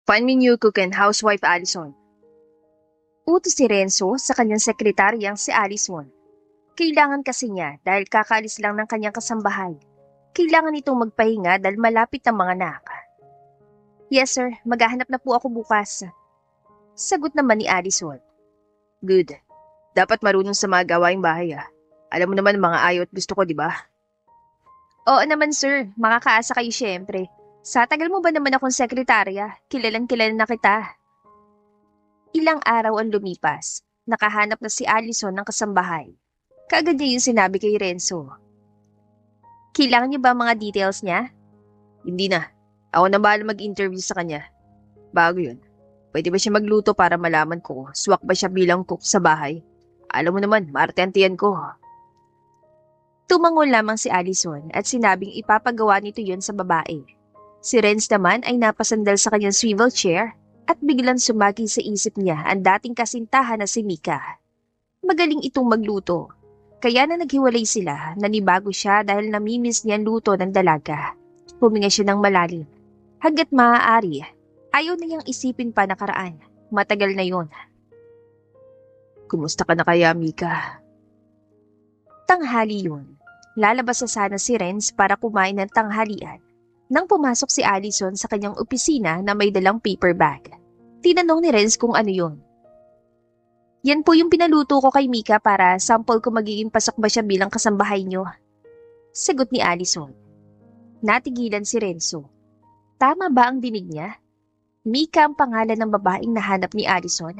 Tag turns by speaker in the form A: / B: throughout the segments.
A: Find me new cook and housewife Allison. Utos si Renzo sa kanyang sekretaryang si Allison. Kailangan kasi niya dahil kakaalis lang ng kanyang kasambahay. Kailangan itong magpahinga dahil malapit ang mga anak. Yes sir, maghahanap na po ako bukas. Sagot naman ni Allison. Good. Dapat marunong sa mga gawaing bahay ah. Alam mo naman mga ayaw at gusto ko, di ba? Oo naman sir, makakaasa kayo syempre. Sa tagal mo ba naman akong sekretarya, kilalang kilala na kita. Ilang araw ang lumipas, nakahanap na si Allison ng kasambahay. Kaagad niya yung sinabi kay Renzo. Kailangan niyo ba ang mga details niya? Hindi na. Ako na bahala mag-interview sa kanya. Bago yun. Pwede ba siya magluto para malaman ko swak ba siya bilang cook sa bahay? Alam mo naman, maarte ang tiyan ko. Tumango lamang si Allison at sinabing ipapagawa nito yon sa babae. Si Renz naman ay napasandal sa kanyang swivel chair at biglang sumagi sa isip niya ang dating kasintahan na si Mika. Magaling itong magluto. Kaya na naghiwalay sila, nanibago siya dahil namimiss niya ang luto ng dalaga. Huminga siya ng malalim. Hanggat maaari, ayaw na niyang isipin pa nakaraan. Matagal na yon. Kumusta ka na kaya, Mika? Tanghali yun. Lalabas na sana si Renz para kumain ng tanghalian. Nang pumasok si Allison sa kanyang opisina na may dalang paper bag. Tinanong ni Renz kung ano yun. Yan po yung pinaluto ko kay Mika para sample ko magiging pasok ba siya bilang kasambahay niyo. Sagot ni Allison. Natigilan si Renzo. Tama ba ang dinig niya? Mika ang pangalan ng babaeng nahanap ni Allison.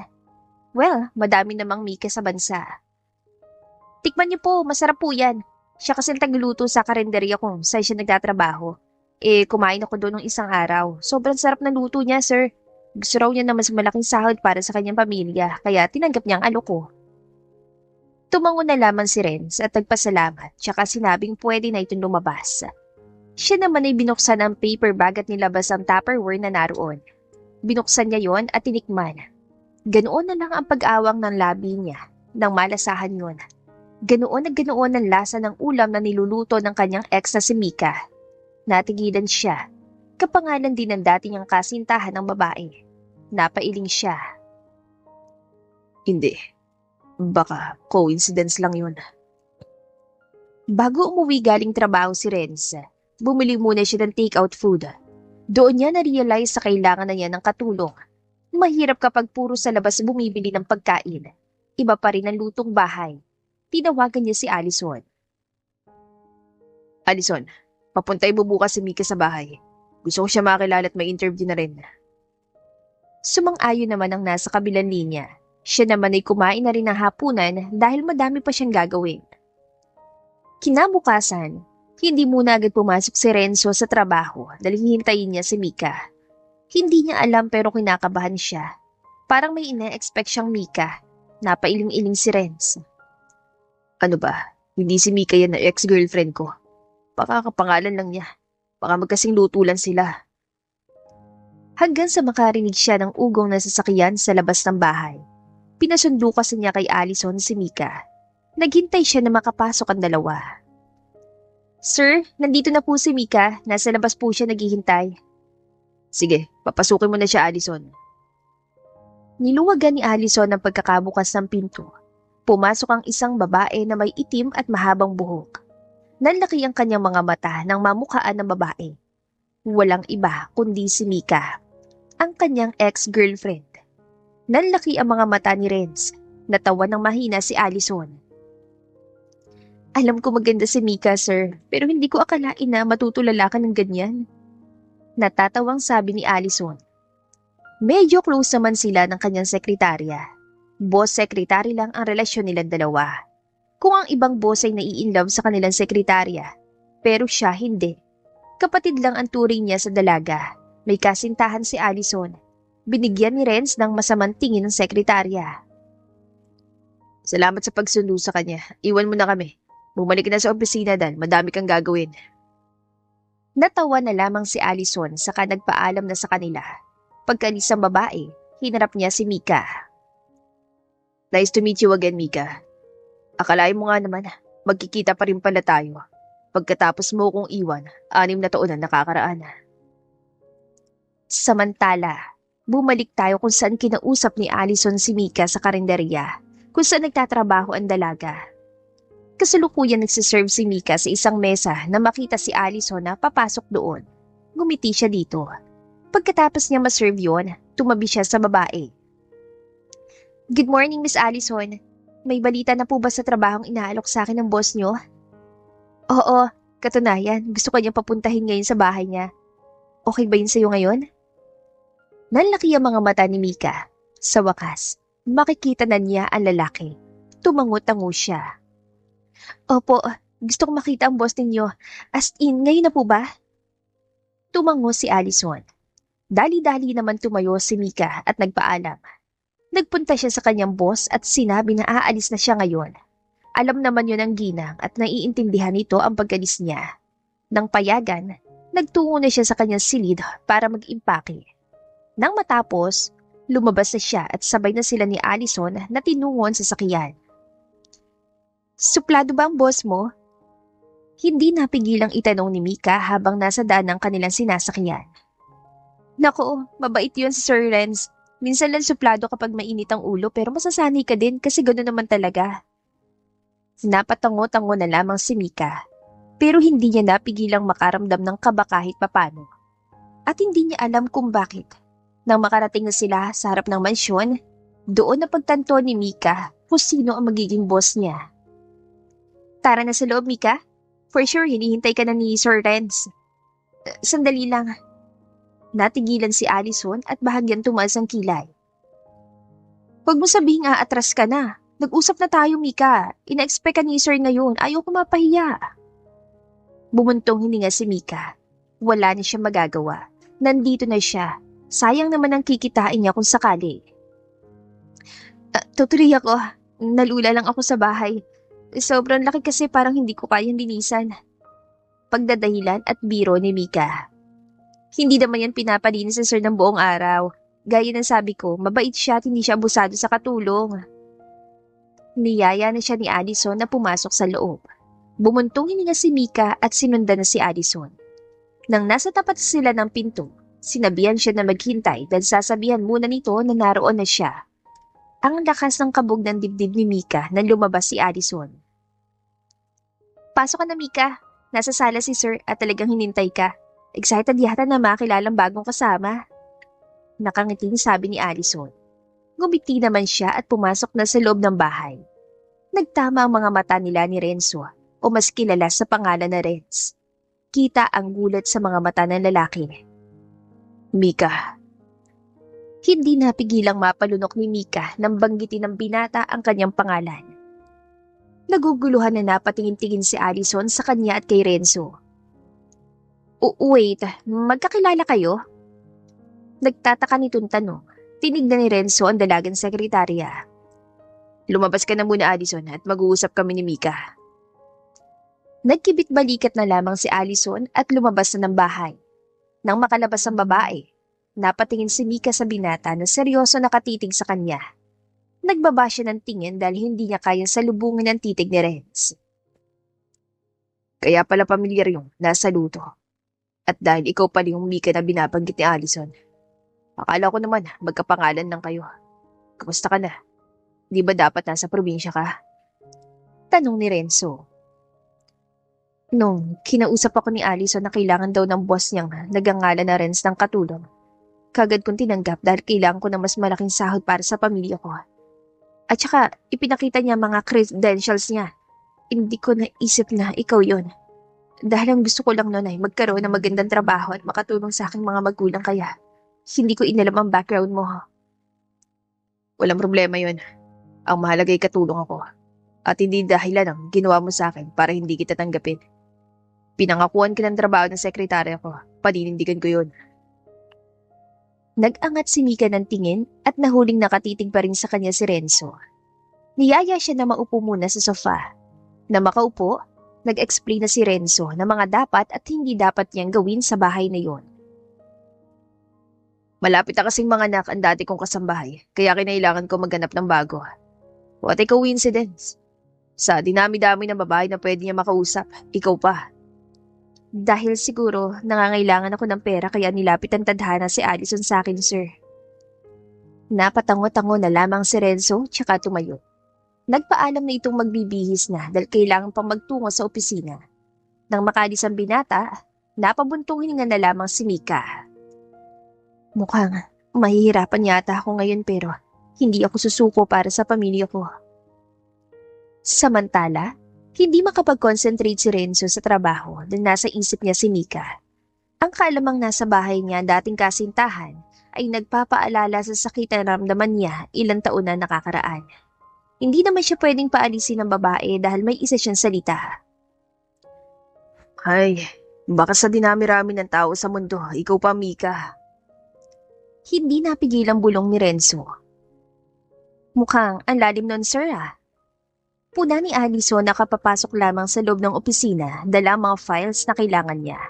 A: Well, madami namang Mika sa bansa. Tikman niyo po, masarap po yan. Siya kasi tagluluto sa karinderya kung saan siya nagtatrabaho. Kumain ako doon ng isang araw. Sobrang sarap ng luto niya, sir. Gusto raw niya na mas malaking sahod para sa kanyang pamilya, kaya tinanggap niya ang alok ko. Tumango na lamang si Renz at nagpasalamat, tsaka sinabing pwede na itong lumabas. Siya naman ay binuksan ang paper bag at nilabas ang Tupperware na naroon. Binuksan niya yon at tinikman. Ganoon na lang ang pag-awang ng labi niya nang malasahan yon. Ganoon ang lasa ng ulam na niluluto ng kanyang ex na si Mika. Natigilan siya. Kapangalan din ng dati niyang kasintahan ng babae. Napailing siya. Hindi. Baka coincidence lang yun. Bago umuwi galing trabaho si Renz, bumili muna siya ng take-out food. Doon niya na-realize sa kailangan na niya ng katulong. Mahirap kapag puro sa labas bumibili ng pagkain. Iba pa rin ang lutong bahay. Tinawagan niya si Allison. Allison, papuntay mo bukas si Mika sa bahay. Gusto ko siya makilala at may interview na rin. Sumang-ayon naman ang nasa kabilang linya. Siya naman ay kumain na rin ng hapunan dahil madami pa siyang gagawin. Kinabukasan, hindi muna agad pumasok si Renzo sa trabaho dahil hihintayin niya si Mika. Hindi niya alam pero kinakabahan siya. Parang may ina-expect siyang Mika. Napailing-iling si Renz. Ano ba? Hindi si Mika yan na ex-girlfriend ko. Baka kapangalan lang niya. Baka magkasing lutulan sila. Hanggang sa makarinig siya ng ugong na sasakyan sa labas ng bahay. Pinasundo kasi niya kay Allison si Mika. Naghintay siya na makapasok ang dalawa. Sir, nandito na po si Mika. Nasa labas po siya naghihintay. Sige, papasukin mo na siya, Allison. Niluwagan ni Allison ang pagkakabukas ng pinto. Pumasok ang isang babae na may itim at mahabang buhok. Nanlaki ang kanyang mga mata nang mamukhaan ng babae. Walang iba kundi si Mika, ang kanyang ex-girlfriend. Nanlaki ang mga mata ni Renz. Natawa ng mahina si Allison. Alam ko maganda si Mika, sir, pero hindi ko akalain na matutulala ka ng ganyan. Natatawang sabi ni Allison. Medyo close naman sila ng kanyang sekretarya. Boss-sekretary lang ang relasyon nilang dalawa. Kung ang ibang boss ay nai-inlove sa kanilang sekretarya, pero siya hindi. Kapatid lang ang turing niya sa dalaga. May kasintahan si Allison. Binigyan ni Renz ng masamang tingin ng sekretarya. Salamat sa pagsundo sa kanya. Iwan mo na kami. Bumalik na sa opisina dahil madami kang gagawin. Natawa na lamang si Allison saka nagpaalam na sa kanila. Pagkaalis ng babae, hinarap niya si Mika. Nice to meet you again, Mika. Akalain mo nga naman, magkikita pa rin pala tayo. Pagkatapos mo kong iwan, 6 na taon na nakakaraan. Samantala, Bumalik tayo kung saan kinausap ni Allison si Mika sa karinderya, kung saan nagtatrabaho ang dalaga. Kasalukuyan nagsiserve si Mika sa isang mesa na makita si Allison na papasok doon. Ngumiti siya dito. Pagkatapos niya maserve yun, tumabi siya sa babae. Good morning, Miss Allison. May balita na po ba sa trabahong inaalok sa akin ng boss niyo? Oo, katunayan. Gusto ko niyang papuntahin ngayon sa bahay niya. Okay ba yun sa'yo ngayon? Nanlaki ang mga mata ni Mika. Sa wakas, makikita na niya ang lalaki. Tumango-tango siya. Opo, gusto kong makita ang boss ninyo. As in, ngayon na po ba? Tumango si Allison. Dali-dali naman tumayo si Mika at nagpaalam. Nagpunta siya sa kanyang boss at sinabi na aalis na siya ngayon. Alam naman yun ang ginang at naiintindihan nito ang pagkalis niya. Nang payagan, nagtungo na siya sa kanyang silid para mag-impake. Nang matapos, lumabas na siya at sabay na sila ni Allison na tinungon sa sakyan. Suplado ba ang boss mo? Hindi napigilang itanong ni Mika habang nasa daan ng kanilang sinasakyan. Naku, mabait yun si Sir Renz. Minsan lang suplado kapag mainit ang ulo pero masasanay ka din kasi gano'n naman talaga. Napatango-tango na lamang si Mika pero hindi niya napigilang makaramdam ng kaba kahit papano. At hindi niya alam kung bakit. Nang makarating na sila sa harap ng mansyon, doon na pagtanto ni Mika kung sino ang magiging boss niya. Tara na sa loob, Mika. For sure, hinihintay ka na ni Sir Renz. Sandali lang. Natigilan si Allison at bahagyang tumaas ang kilay. Huwag mo sabihing aatras ka na. Nag-usap na tayo, Mika. Ina-expect ka ni Sir ngayon. Ayaw ko mapahiya. Bumuntong hininga si Mika. Wala na siya magagawa. Nandito na siya. Sayang naman ang kikitain niya kung sakali. Tutuloy ako. Nalula lang ako sa bahay. Sobrang laki kasi parang hindi ko kayang linisan. Pagdadahilan at biro ni Mika. Hindi naman yan pinapalinis si Sir ng buong araw. Gaya ng sabi ko, mabait siya at hindi siya abusado sa katulong. Niyaya na siya ni Allison na pumasok sa loob. Bumuntong hininga si Mika at sinundan na si Allison. Nang nasa tapat sila ng pinto, sinabihan siya na maghintay dahil sasabihan muna nito na naroon na siya. Ang lakas ng kabog ng dibdib ni Mika nang lumabas si Allison. Pasok ka na, Mika. Nasa sala si Sir at talagang hinintay ka. Excited yata na makilalang bagong kasama. Nakangiting sabi ni Allison. Ngumiti naman siya at pumasok na sa loob ng bahay. Nagtama ang mga mata nila ni Renzo o mas kilala sa pangalan na Renz. Kita ang gulat sa mga mata ng lalaki. Mika. Hindi napigilang mapalunok ni Mika nang banggitin ng binata ang kanyang pangalan. Naguguluhan na napatingin-tingin si Allison sa kanya at kay Renzo. Wait, magkakilala kayo? Nagtataka nitong tanong. Tinignan ni Renzo ang dalagang sekretarya. Lumabas ka na muna, Allison, at mag-uusap kami ni Mika. Nagkibit-balikat na lamang si Allison at lumabas na ng bahay. Nang makalabas ang babae, napatingin si Mika sa binata na seryoso nakatitig sa kanya. Nagbaba siya ng tingin dahil hindi niya kayang salubungin ang titig ni Renz. Kaya pala pamilyar yung nasa luto. At dahil ikaw pala yung Mika na binabanggit ni Allison, akala ko naman magkapangalan lang kayo. Kamusta ka na? Di ba dapat nasa probinsya ka? Tanong ni Renzo. Nung kinausap ako ni Allison na kailangan daw ng boss niyang nagangalan na Renz ng katulong, kagad kong tinanggap dahil kailangan ko ng mas malaking sahod para sa pamilya ko. At saka, ipinakita niya mga credentials niya. Hindi ko naisip na ikaw yon. Dahil ang gusto ko lang noon ay magkaroon ng magandang trabaho at makatulong sa aking mga magulang kaya hindi ko inalam ang background mo. Walang problema yon. Ang mahalaga ay katulong ako. At hindi dahilan ang ginawa mo sa akin para hindi kita tanggapin. Pinangakuan ka ng trabaho ng sekretarya ko. Paninindigan ko yun. Nag-angat si Mika ng tingin at nahuling nakatitig pa rin sa kanya si Renzo. Niyaya siya na maupo muna sa sofa. Na makaupo, nag-explain na si Renzo na mga dapat at hindi dapat niyang gawin sa bahay na yon. Malapit na kasing mga anak ang dati kong kasambahay, kaya kinailangan ko maghanap ng bago. What a coincidence. Sa dinami-dami ng babae na pwede niya makausap, ikaw pa. Dahil siguro nangangailangan ako ng pera kaya nilapit ang tadhana si Allison sa akin, sir. Napatango-tango na lamang si Renzo tsaka tumayo. Nagpaalam na itong magbibihis na dahil kailangan pang magtungo sa opisina. Nang makalis ang binata, napabuntong hininga na lamang si Mika. Mukhang mahihirapan yata ako ngayon pero hindi ako susuko para sa pamilya ko. Samantala, hindi makapag-concentrate si Renzo sa trabaho dahil nasa isip niya si Mika. Ang kaalamang nasa bahay niya dating kasintahan ay nagpapaalala sa sakit na ramdaman niya ilang taon na nakakaraan. Hindi naman siya pwedeng paalisin ng babae dahil may isa siyang salita. Ay, baka sa dinami-rami ng tao sa mundo, ikaw pa Mika. Hindi napigil ang bulong ni Renzo. Mukhang ang lalim nun sir ah. Puna ni Allison nakapapasok lamang sa loob ng opisina dala ang mga files na kailangan niya.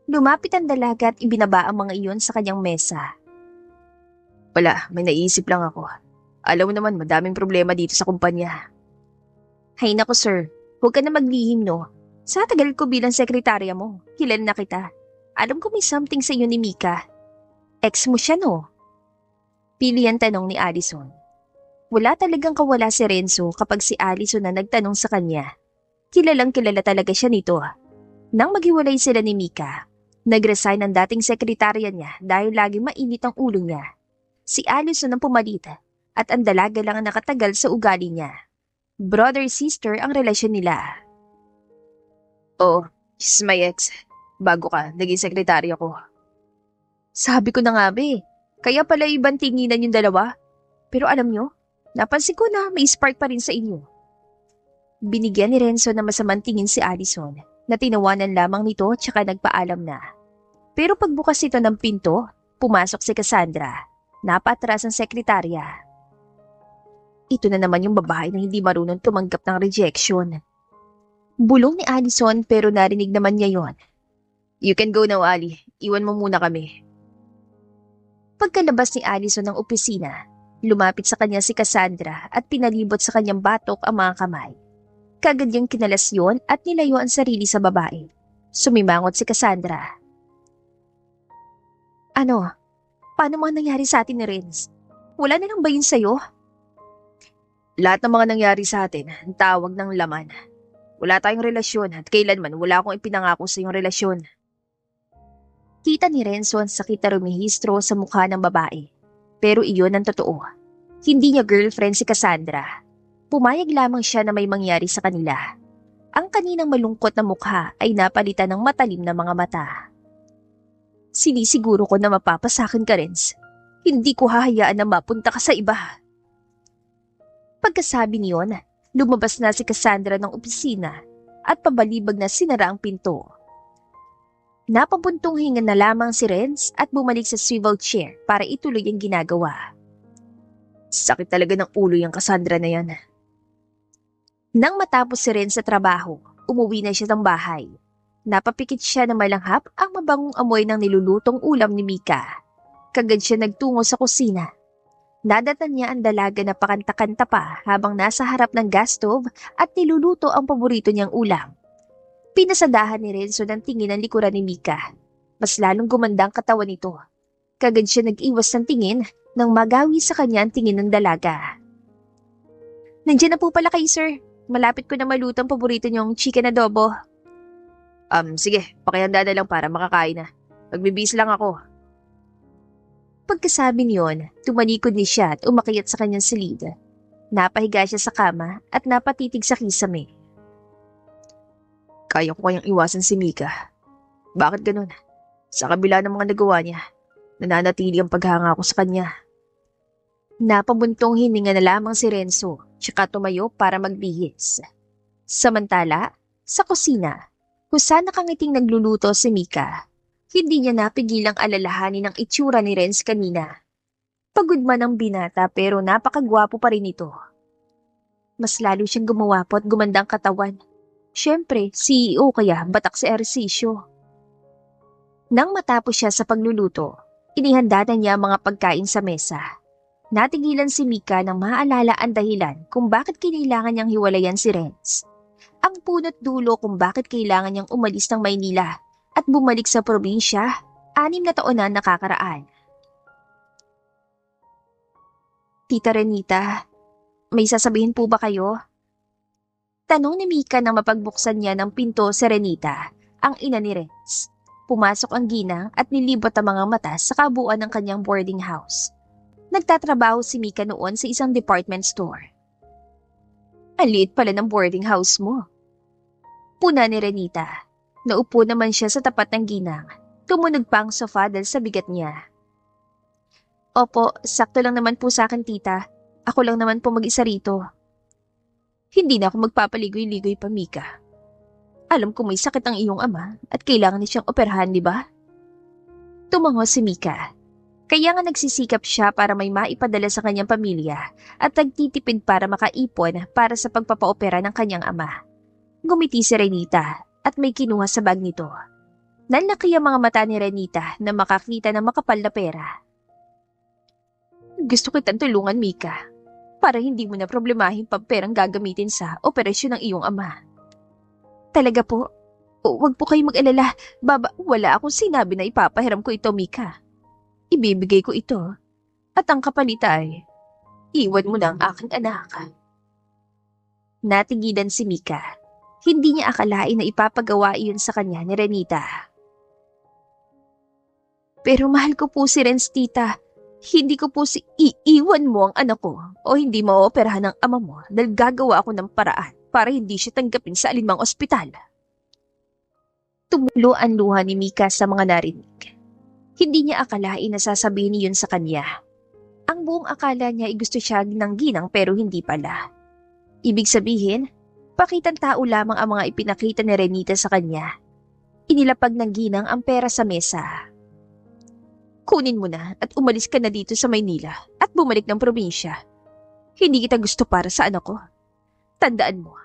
A: Lumapit ang dalaga at ibinaba ang mga iyon sa kanyang mesa. Wala, may naisip lang ako. Alam mo naman, madaming problema dito sa kumpanya. Hay nako sir, huwag ka na maglihim no. Sa tagal ko bilang sekretarya mo, kilala na kita. Alam ko may something sa iyo ni Mika. Ex mo siya no? Pili ang tanong ni Allison. Wala talagang kawala si Renzo kapag si Allison na nagtanong sa kanya. Kilalang kilala talaga siya nito. Nang maghiwalay sila ni Mika, nag-resign ang dating sekretarya niya dahil laging mainit ang ulo niya. Si Allison ang pumalita at ang dalaga lang ang nakatagal sa ugali niya. Brother-sister ang relasyon nila. Oo, she's my ex. Bago ka, naging sekretarya ko. Sabi ko na nga be, kaya pala ibang tinginan yung dalawa. Pero alam nyo, napansin ko na may spark pa rin sa inyo. Binigyan ni Renzo na masamang tingin si Allison na tinawanan lamang nito tsaka nagpaalam na. Pero pagbukas ito ng pinto, pumasok si Cassandra. Napatras ang sekretarya. Ito na naman yung babae na hindi marunong tumanggap ng rejection. Bulong ni Allison pero narinig naman niya yon. You can go now, Ali. Iwan mo muna kami. Pagkalabas ni Allison ng opisina, lumapit sa kanya si Cassandra at pinalibot sa kanyang batok ang mga kamay. Kagad niyang kinalas yon at nilayo ang sarili sa babae. Sumimangot si Cassandra. Ano? Paano mga nangyari sa atin ni Renz? Wala na lang ba yun sa'yo? Lahat ng mga nangyari sa atin, ang tawag ng laman. Wala tayong relasyon at kailanman wala akong ipinangako sa iyong relasyon. Kita ni Renzo ang sakit na rumihistro sa mukha ng babae. Pero iyon ang totoo. Hindi niya girlfriend si Cassandra. Pumayag lamang siya na may mangyari sa kanila. Ang kaninang malungkot na mukha ay napalitan ng matalim na mga mata. Sinisiguro ko na mapapasakin ka, Renz. Hindi ko hahayaan na mapunta ka sa iba. Pagkasabi niyon, lumabas na si Cassandra ng opisina at pabalibag na sinara ang pinto. Napabuntong hinga na lamang si Renz at bumalik sa swivel chair para ituloy ang ginagawa. Sakit talaga ng ulo yung Cassandra na yan. Nang matapos si Renz sa trabaho, umuwi na siya ng bahay. Napapikit siya na malanghap ang mabangong amoy ng nilulutong ulam ni Mika. Kagad siya nagtungo sa kusina. Nadatan niya ang dalaga na pakanta-kanta pa habang nasa harap ng gas stove at niluluto ang paborito niyang ulam. Pinasadahan ni Renzo ng tingin ang likuran ni Mika. Mas lalong gumanda ang katawan nito. Kagad siya nag-iwas ng tingin nang magawi sa kanya ang tingin ng dalaga. Nandiyan na po pala kayo, sir. Malapit ko na maluto ang paborito niyong chicken adobo. Sige, pakihanda na lang para makakain na. Magbibis lang ako. Pagkasabi niyon, tumalikod ni siya at umakyat sa kanyang silid. Napahiga siya sa kama at napatitig sa kisame. Kaya ko kayang iwasan si Mika. Bakit ganun? Sa kabila ng mga nagawa niya, nananatili ang paghanga ko sa kanya. Napabuntong hininga na lamang si Renzo, tsaka tumayo para magbihis. Samantala, sa kusina, kung saan nakangiting nagluluto si Mika, hindi niya napigilang alalahanin ang itsura ni Renz kanina. Pagod man ang binata pero napakagwapo pa rin ito. Mas lalo siyang gumawapo at gumandang katawan. Siyempre, CEO kaya batak sa ehersisyo. Nang matapos siya sa pagluluto, inihanda na niya ang mga pagkain sa mesa. Natigilan si Mika nang maalala ang dahilan kung bakit kailangan niyang hiwalayan si Renz. Ang punot dulo kung bakit kailangan niyang umalis ng Maynila at bumalik sa probinsya 6 na taon na nakakaraan. Tita Renita, may sasabihin po ba kayo? Tanong ni Mika nang mapagbuksan niya ng pinto si Renita, ang ina ni Renz. Pumasok ang ginang at nilibot ang mga mata sa kabuuan ng kanyang boarding house. Nagtatrabaho si Mika noon sa isang department store. Ang liit pala ng boarding house mo. Puna ni Renita. Naupo naman siya sa tapat ng ginang. Tumunog pa ang sofa dahil sa bigat niya. Opo, sakto lang naman po sa akin, tita. Ako lang naman po mag-isa rito. Hindi na ako magpapaligoy-ligoy pa, Mika. Alam ko may sakit ang iyong ama at kailangan niya siyang operahan, di ba? Tumango si Mika. Kaya nga nagsisikap siya para may maipadala sa kanyang pamilya at nagtitipid para makaipon para sa pagpapaopera ng kanyang ama. Gumiti si Renita at may kinuha sa bag nito. Nanlaki ang mga mata ni Renita na makakita ng makapal na pera. Gusto kitang tulungan, Mika, para hindi mo na problemahin pa perang gagamitin sa operasyon ng iyong ama. Talaga po? Huwag po kayong mag-alala. Wala akong sinabi na ipapahiram ko ito, Mika. Ibibigay ko ito. At ang kapalit ay, iwan mo na ang aking anak. Natigilan si Mika. Hindi niya akalain na ipapagawa iyon sa kanya ni Renita. Pero mahal ko po si Renz, tita. Hindi ko po iiwan mo ang anak ko o hindi maoperahan ng ama mo dahil gagawa ako ng paraan para hindi siya tanggapin sa alinmang ospital. Tumulo ang luha ni Mika sa mga narinig. Hindi niya akalain na sasabihin niyon sa kanya. Ang buong akala niya ay gusto siya ng ginang pero hindi pala. Ibig sabihin, pakitang tao lamang ang mga ipinakita ni Renita sa kanya. Inilapag ng ginang ang pera sa mesa. Kunin mo na at umalis ka na dito sa Maynila at bumalik ng probinsya. Hindi kita gusto para sa anak ko. Tandaan mo,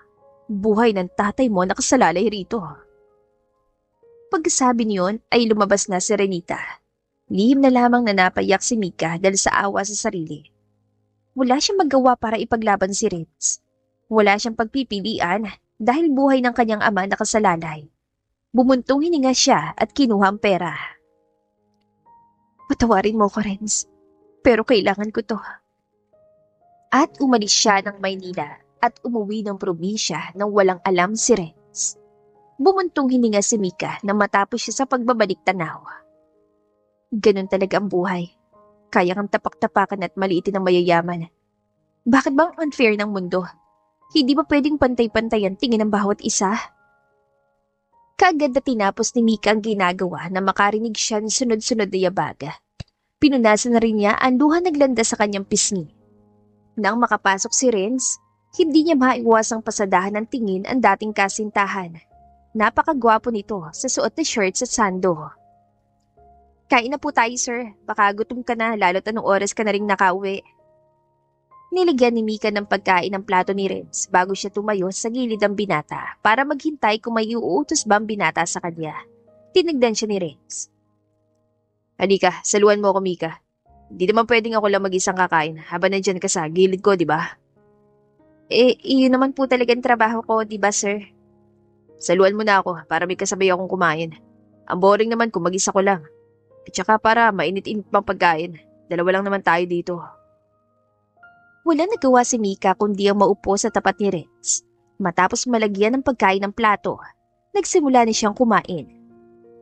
A: buhay ng tatay mo nakasalalay rito. Pagkasabi niyon ay lumabas na si Renita. Lihim na lamang na napayak si Mika dahil sa awa sa sarili. Wala siyang magawa para ipaglaban si Renz. Wala siyang pagpipilian dahil buhay ng kanyang ama nakasalalay. Bumuntong hininga siya at kinuha ang pera. Patawarin mo ko, Renz. Pero kailangan ko to. At umalis siya ng Maynila at umuwi ng probinsya nang walang alam si Renz. Bumuntong hininga si Mika nang matapos siya sa pagbabalik tanaw. Ganun talaga ang buhay. Kaya kang tapak-tapakan at maliitin ang mayayaman. Bakit ba ang unfair ng mundo? Hindi ba pwedeng pantay-pantay ang tingin ng bawat isa? Kaagad na tinapos ni Mika ang ginagawa na makarinig siya ng sunod-sunod na yabag. Pinunasan na rin niya ang luha naglanda sa kanyang pisngi. Nang makapasok si Renz, hindi niya maiwasang pasadahan ng tingin ang dating kasintahan. Napakagwapo nito sa suot na shirts at sando. Kain na po tayo, sir. Baka gutom ka na lalo't anong oras ka na rin nakauwi. Niligyan ni Mika ng pagkain ng plato ni Renz bago siya tumayo sa gilid ng binata para maghintay kung may uutos ba ang binata sa kanya. Tinignan siya ni Renz. Halika, saluhan mo ako, Mika. Di naman pwedeng ako lang mag-isang kakain habang nandyan ka sa gilid ko, di ba? Iyon naman po talagang trabaho ko, di ba, sir? Saluhan mo na ako para may kasabay akong kumain. Ang boring naman kung mag-isa ko lang. At saka para mainit-init pang pagkain. Dalawa lang naman tayo dito. Wala nagawa si Mika kundi ang maupo sa tapat ni Renz. Matapos malagyan ng pagkain ng plato, nagsimula na siyang kumain.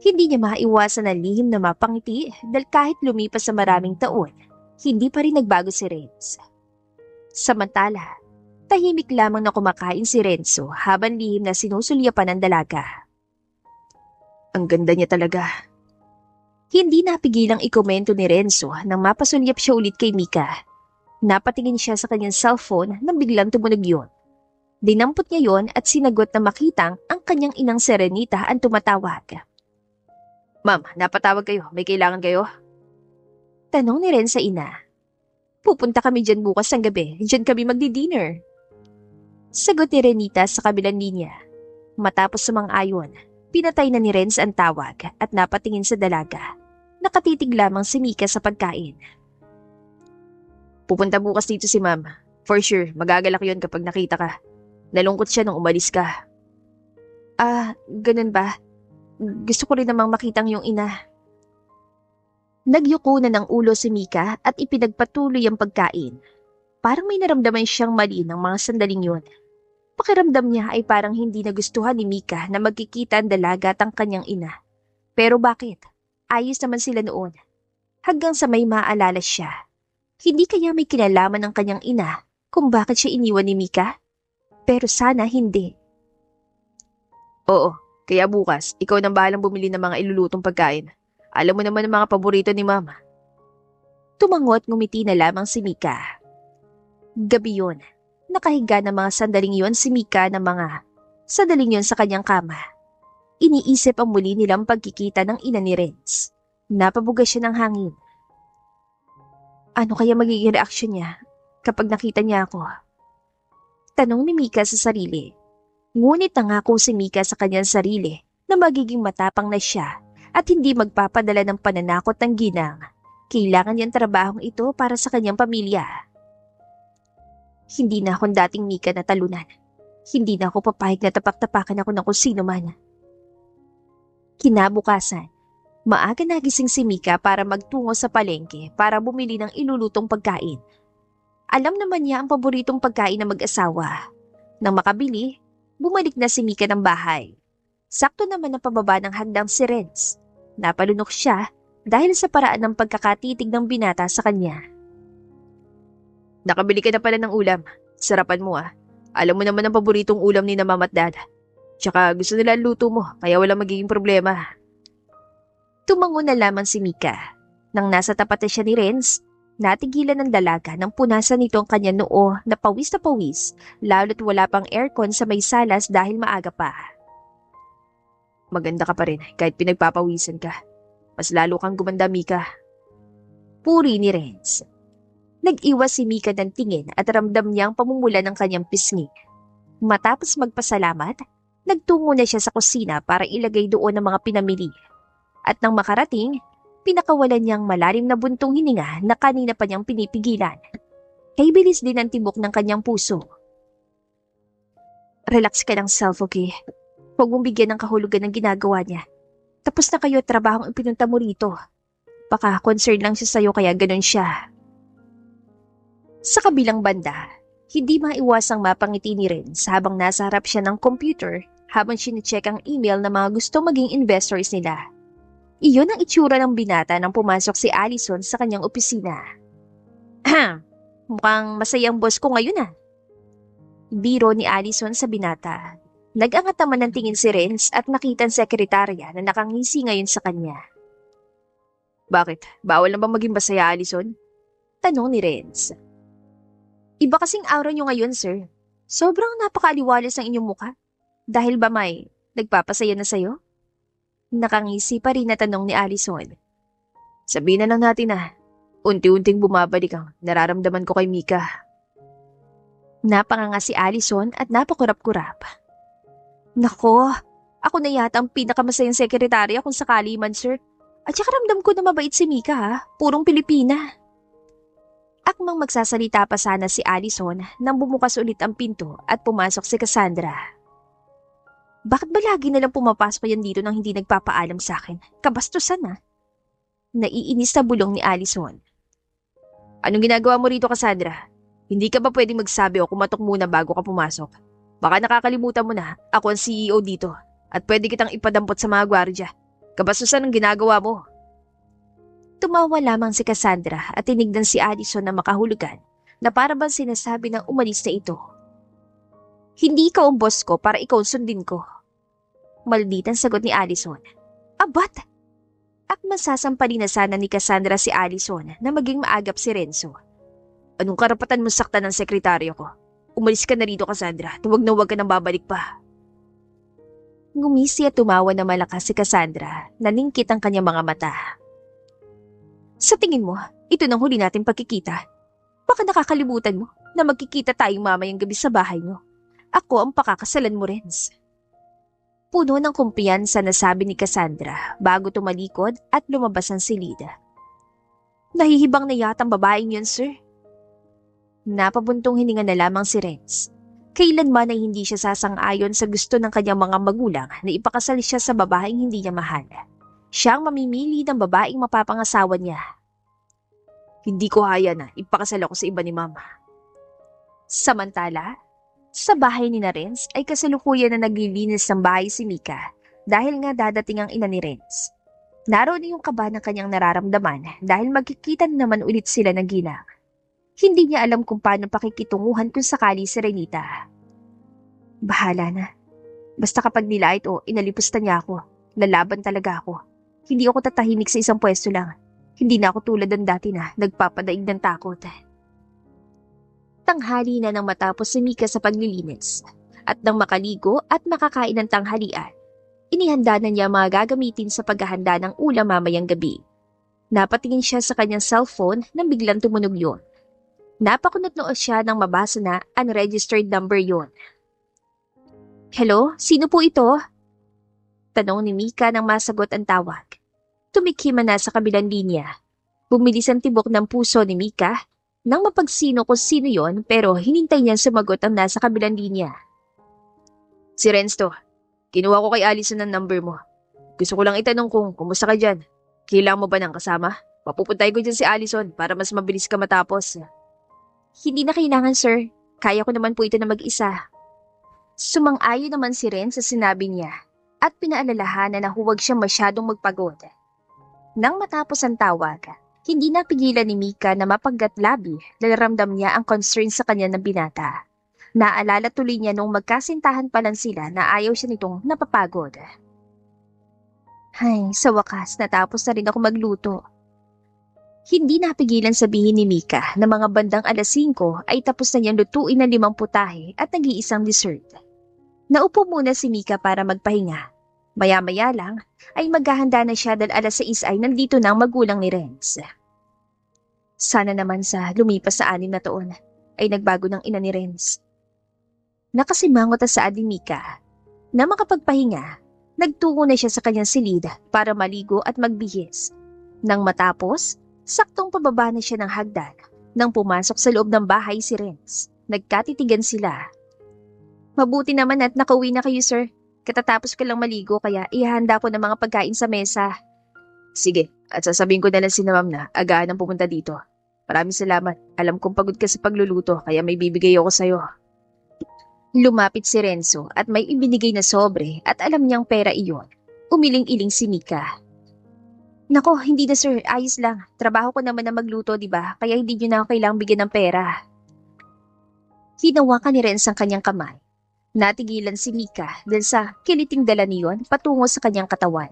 A: Hindi niya maiwasan ang lihim na mapangiti dahil kahit lumipas sa maraming taon, hindi pa rin nagbago si Renz. Samantala, tahimik lamang na kumakain si Renzo habang lihim na sinusulyapan ng dalaga. Ang ganda niya talaga. Hindi napigilang ikomento ni Renzo nang mapasulyap siya ulit kay Mika. Napatingin siya sa kanyang cellphone nang biglang tumunog yun. Dinampot niya yon at sinagot na makitang ang kanyang inang Serenita ang tumatawag. Ma'am, napatawag kayo. May kailangan kayo? Tanong ni Ren sa ina. Pupunta kami dyan bukas ng gabi. Dyan kami magdi-dinner. Sagot ni Renita sa kabilang linya. Matapos sumang-ayon, pinatay na ni Renz ang tawag at napatingin sa dalaga. Nakatitig lamang si Mika sa pagkain. Pupunta bukas dito si ma'am. For sure, magagalak yun kapag nakita ka. Nalungkot siya nung umalis ka. Ganun ba? Gusto ko rin namang makitang yung ina. Nagyuko na ng ulo si Mika at ipinagpatuloy ang pagkain. Parang may naramdaman siyang mali ng mga sandaling yun. Pakiramdam niya ay parang hindi nagustuhan ni Mika na magkikita ang dalaga at ang kanyang ina. Pero bakit? Ayos naman sila noon. Hanggang sa may maalala siya. Hindi kaya may kinalaman ng kanyang ina kung bakit siya iniwan ni Mika? Pero sana hindi.
B: Oo, kaya bukas, ikaw nang bahalang bumili ng mga ilulutong pagkain. Alam mo naman ang mga paborito ni Mama.
A: Tumangot ngumiti na lamang si Mika. Gabi yun. Nakahiga ng mga sandaling yon si Mika ng mga sandaling yon sa kanyang kama. Iniisip ang muli nilang pagkikita ng ina ni Renz. Napabuga siya ng hangin. Ano kaya magiging reaksyon niya kapag nakita niya ako? Tanong ni Mika sa sarili. Ngunit nangako si Mika sa kanyang sarili na magiging matapang na siya at hindi magpapadala ng pananakot ng ginang. Kailangan niyang trabahong ito para sa kanyang pamilya. Hindi na akong dating Mika na talunan. Hindi na ako papayag na tapak-tapakan ako ng kung sino man. Kinabukasan, maaga nagising si Mika para magtungo sa palengke para bumili ng ilulutong pagkain. Alam naman niya ang paboritong pagkain ng mag-asawa. Nang makabili, bumalik na si Mika ng bahay. Sakto naman ang pababa ng hagdang si Renz. Napalunok siya dahil sa paraan ng pagkakatitig ng binata sa kanya.
B: Nakabili ka na pala ng ulam. Sarapan mo ah. Alam mo naman ang paboritong ulam ni na Mama at Dad. Tsaka gusto nila ang luto mo, kaya walang magiging problema.
A: Tumango na lamang si Mika. Nang nasa tapat na siya ni Renz, natigilan ng dalaga nang punasan nito ang kanyang noo na pawis, lalo't wala pang aircon sa may salas dahil maaga pa.
B: Maganda ka pa rin kahit pinagpapawisan ka. Mas lalo kang gumanda, Mika.
A: Puri ni Renz. Nag-iwas si Mika ng tingin at ramdam niya ang pamumula ng kanyang pisngi. Matapos magpasalamat, nagtungo na siya sa kusina para ilagay doon ang mga pinamili. At nang makarating, pinakawalan niyang malalim na buntong hininga na kanina pa niyang pinipigilan. Kay bilis din ang tibok ng kanyang puso. Relax ka lang, self, okay? Huwag mong bigyan ng kahulugan ng ginagawa niya. Tapos na kayo at trabahong ipinunta mo rito. Baka concern lang siya sa'yo kaya ganun siya. Sa kabilang banda, hindi maiwasang mapangiti ni Renz habang nasa harap siya ng computer habang sinicheck ang email ng mga gusto maging investors nila. Iyon ang itsura ng binata nang pumasok si Allison sa kanyang opisina. Mukhang masayang boss ko ngayon ah. Biro ni Allison sa binata. Nag-angat naman ng tingin si Renz at nakita ang sekretarya na nakangisi ngayon sa kanya.
B: Bakit? Bawal na ba maging masaya, Allison?
A: Tanong ni Renz. Iba kasing aura niyo ngayon, sir. Sobrang napakaaliwalas ang inyong mukha. Dahil ba may nagpapasaya na sa'yo? Nakangisi pa rin na tanong ni Allison.
B: Sabihin na lang natin na, unti-unting bumabalik ang nararamdaman ko kay Mika.
A: Napanganga si Allison at napakurap-kurap. Nako, ako na yata ang pinakamasayang sekretarya kung sakali man, sir. At saka ramdam ko na mabait si Mika ha, purong Pilipina. Akmang magsasalita pa sana si Allison nang bumukas ulit ang pinto at pumasok si Cassandra. Bakit ba lagi nalang pumapasok yan dito nang hindi nagpapaalam sa akin? Kabastusan na. Naiinis na bulong ni Allison.
B: Anong ginagawa mo rito, Cassandra? Hindi ka ba pwedeng magsabi o kumatok muna bago ka pumasok? Baka nakakalimutan mo na ako ang CEO dito at pwede kitang ipadampot sa mga gwardya. Kabastusan ang ginagawa mo.
A: Tumawa lamang si Cassandra at tinignan si Allison na makahulugan na para bang sinasabi ng umalis na ito. Hindi ikaw ang boss ko para ikaw sundin ko. Malditang sagot ni Allison. Abat! At masasampalin na sana ni Cassandra si Allison na maging maagap si Renzo.
B: Anong karapatan mo saktan ng sekretaryo ko? Umalis ka na rito, Cassandra. Huwag na huwag ka nang babalik pa.
A: Ngumisi at tumawa na malakas si Cassandra na ningkit ang kanyang mga mata. Sa tingin mo, ito nang huli nating pagkikita. Baka nakakalimutan mo na magkikita tayong mamayang gabi sa bahay mo. Ako ang pakakasalan mo, Renz. Puno ng kumpiyansa na sabi ni Cassandra bago tumalikod at lumabas ang silida. Nahihibang na yatang babaeng yun, sir. Napabuntong hininga na lamang si Renz. Kailanman ay hindi siya sasang-ayon sa gusto ng kanyang mga magulang na ipakasal siya sa babaeng hindi niya mahal. Siya ang mamimili ng babaeng mapapangasawa niya.
B: Hindi ko haya na ipakasal ako sa iba ni Mama.
A: Samantala, sa bahay ni na Renz ay kasalukuyan na naglilinis ng bahay si Mika dahil nga dadating ang ina ni Renz. Naroon yung kaba ng kanyang nararamdaman dahil magkikita na naman ulit sila ng ginang. Hindi niya alam kung paano pakikitunguhan kung sakali si Renita. Bahala na. Basta kapag nilait o inalipusta niya ako, lalaban talaga ako. Hindi ako tatahimik sa isang pwesto lang. Hindi na ako tulad ng dati na nagpapadaig ng takot. Tanghali na nang matapos si Mika sa paglilinis. At nang makaligo at makakain ng tanghalian, inihanda na niya mga gagamitin sa paghahanda ng ulam mamayang gabi. Napatingin siya sa kanyang cellphone nang biglang tumunog yun. Napakunot noon siya nang mabasa na unregistered number yun. Hello? Sino po ito? Tanong ni Mika nang masagot ang tawag. Tumikhima na sa kabilang linya. Bumilis ang tibok ng puso ni Mika nang mapagsino kung sino yon pero hinintay niyang sumagot ang nasa kabilang linya. Si Renz to. Kinuha ko kay Allison ang number mo. Gusto ko lang itanong kung kumusta ka dyan. Kailangan mo ba ng kasama? Papupuntay ko dyan si Allison para mas mabilis ka matapos. Hindi na kailangan, sir. Kaya ko naman po ito na mag-isa. Sumang-ayon naman si Renz sa sinabi niya at pinaalalahanan na huwag siyang masyadong magpagod. Nang matapos ang tawag, hindi napigilan ni Mika na mapaggatlabi dahil ramdam niya ang concern sa kanya ng binata. Naalala tuloy niya nung magkasintahan pa lang sila na ayaw siya nitong napapagod. Ay, sa wakas natapos na rin ako magluto. Hindi napigilan sabihin ni Mika na mga bandang 5:00 ay tapos na niyang lutuin ng 5 putahe at nag-iisang dessert. Naupo muna si Mika para magpahinga. Maya-maya lang ay maghahanda na siya dahil 6:00 ay nandito na ang magulang ni Renz. Sana naman sa lumipas sa 6 na taon ay nagbago ng ina ni Renz. Nakasimangot ang saad ni Mika. Na makapagpahinga, nagtungo na siya sa kanyang silid para maligo at magbihis. Nang matapos, saktong pababa na siya ng hagdan nang pumasok sa loob ng bahay si Renz. Nagkatitigan sila. Mabuti naman at nakauwi na kayo, sir. Katatapos ko lang maligo kaya ihanda ko ng mga pagkain sa mesa. Sige, at sasabihin ko na lang si ma'am na agahan ang pumunta dito. Maraming salamat. Alam kong pagod ka sa pagluluto kaya may bibigay ako sa'yo. Lumapit si Renzo at may ibinigay na sobre at alam niyang pera iyon. Umiling-iling si Mika. Nako, hindi na sir. Ayos lang. Trabaho ko naman na magluto, di ba? Kaya hindi niyo na ako kailangang bigyan ng pera. Hinawakan ni Renzo ang kanyang kamay. Natigilan si Mika dahil sa kiliting dala niyon patungo sa kanyang katawan.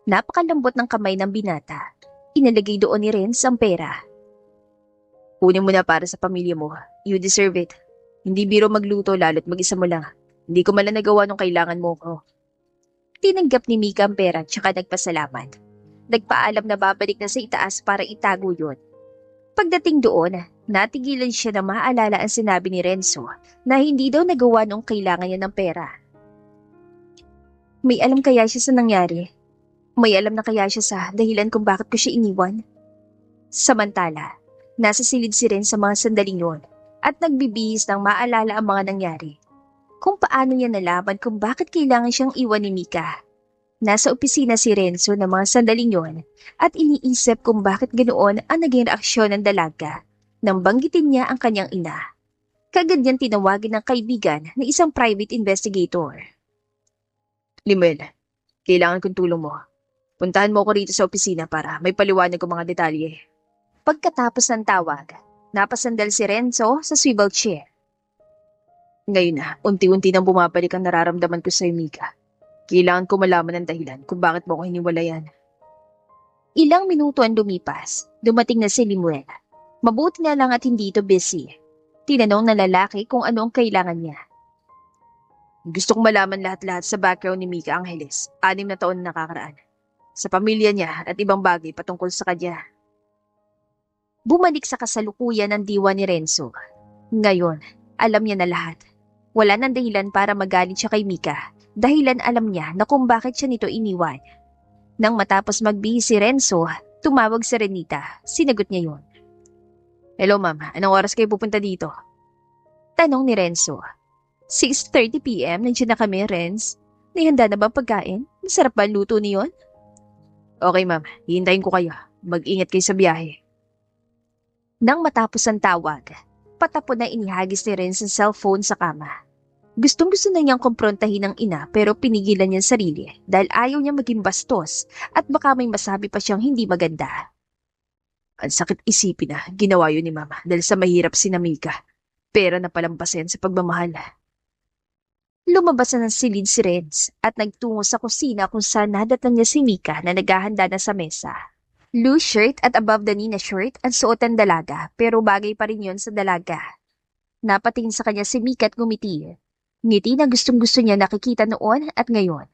A: Napakalambot ng kamay ng binata. Inalagay doon ni Renz ang pera. Kunin mo na para sa pamilya mo. You deserve it. Hindi biro magluto lalo't mag-isa mo lang. Hindi ko malang nagawa nung kailangan mo ko. Tinanggap ni Mika ang pera tsaka nagpasalamat. Nagpaalam na babalik na sa itaas para itago yun. Pagdating doon, natigilan siya na maalala ang sinabi ni Renzo na hindi daw nagawa nung kailangan niya ng pera. May alam kaya siya sa nangyari? May alam na kaya siya sa dahilan kung bakit ko siya iniwan? Samantala, nasa silid si Renzo sa mga sandaling yun at nagbibihis ng maalala ang mga nangyari. Kung paano niya nalaman kung bakit kailangan siyang iwan ni Mika. Nasa opisina si Renzo ng mga sandaling yon at iniisip kung bakit ganoon ang naging reaksyon ng dalaga nang banggitin niya ang kanyang ina. Kagad niyang tinawagin ng kaibigan na isang private investigator. Limel, kailangan kong tulong mo. Puntahan mo ako rito sa opisina para may paliwanag ko mga detalye. Pagkatapos ng tawag, napasandal si Renzo sa swivel chair. Ngayon na, unti-unti nang bumabalik ang nararamdaman ko sa Mika. Kailangan ko malaman ang dahilan kung bakit mo ko hiniwalayan. Ilang minuto ang lumipas, dumating na si Limuel. Mabuti na lang at hindi ito busy. Tinanong ng lalaki kung ano ang kailangan niya. Gusto kong malaman lahat-lahat sa background ni Mika Angeles, 6 na taon na nakakaraan. Sa pamilya niya at ibang bagay patungkol sa kanya. Bumalik sa kasalukuyan ng diwa ni Renzo. Ngayon, alam niya na lahat. Wala nang dahilan para magalit siya kay Mika. Dahilan alam niya na kung bakit siya nito iniwan. Nang matapos magbihis si Renzo, tumawag si Renita. Sinagot niya yun. Hello ma'am, anong oras kayo pupunta dito? Tanong ni Renzo. 6:30 p.m. Nandiyan na kami, Renz. Nihanda na ba pagkain? Masarap ba ang luto niyon? Okay ma'am, hihintayin ko kayo. Mag-ingat kayo sa biyahe. Nang matapos ang tawag, Patapon na inihagis ni Renz ang cellphone sa kama. Gustong-gusto na niyang kumprontahin ang ina pero pinigilan niya ang sarili dahil ayaw niya maging bastos at baka may masabi pa siyang hindi maganda. Ang sakit isipin na ginawa yun ni Mama dahil sa mahirap si Mika. Pera na palampasin sa pagmamahal. Lumabas na ng silid si Renz at nagtungo sa kusina kung saan nadatnan niya si Mika na naghahanda na sa mesa. Loose shirt at above the knee na shirt ang suot ng dalaga pero bagay pa rin yun sa dalaga. Napatingin sa kanya si Mika at ngumiti. Ngiti na gustong-gusto niya nakikita noon at ngayon.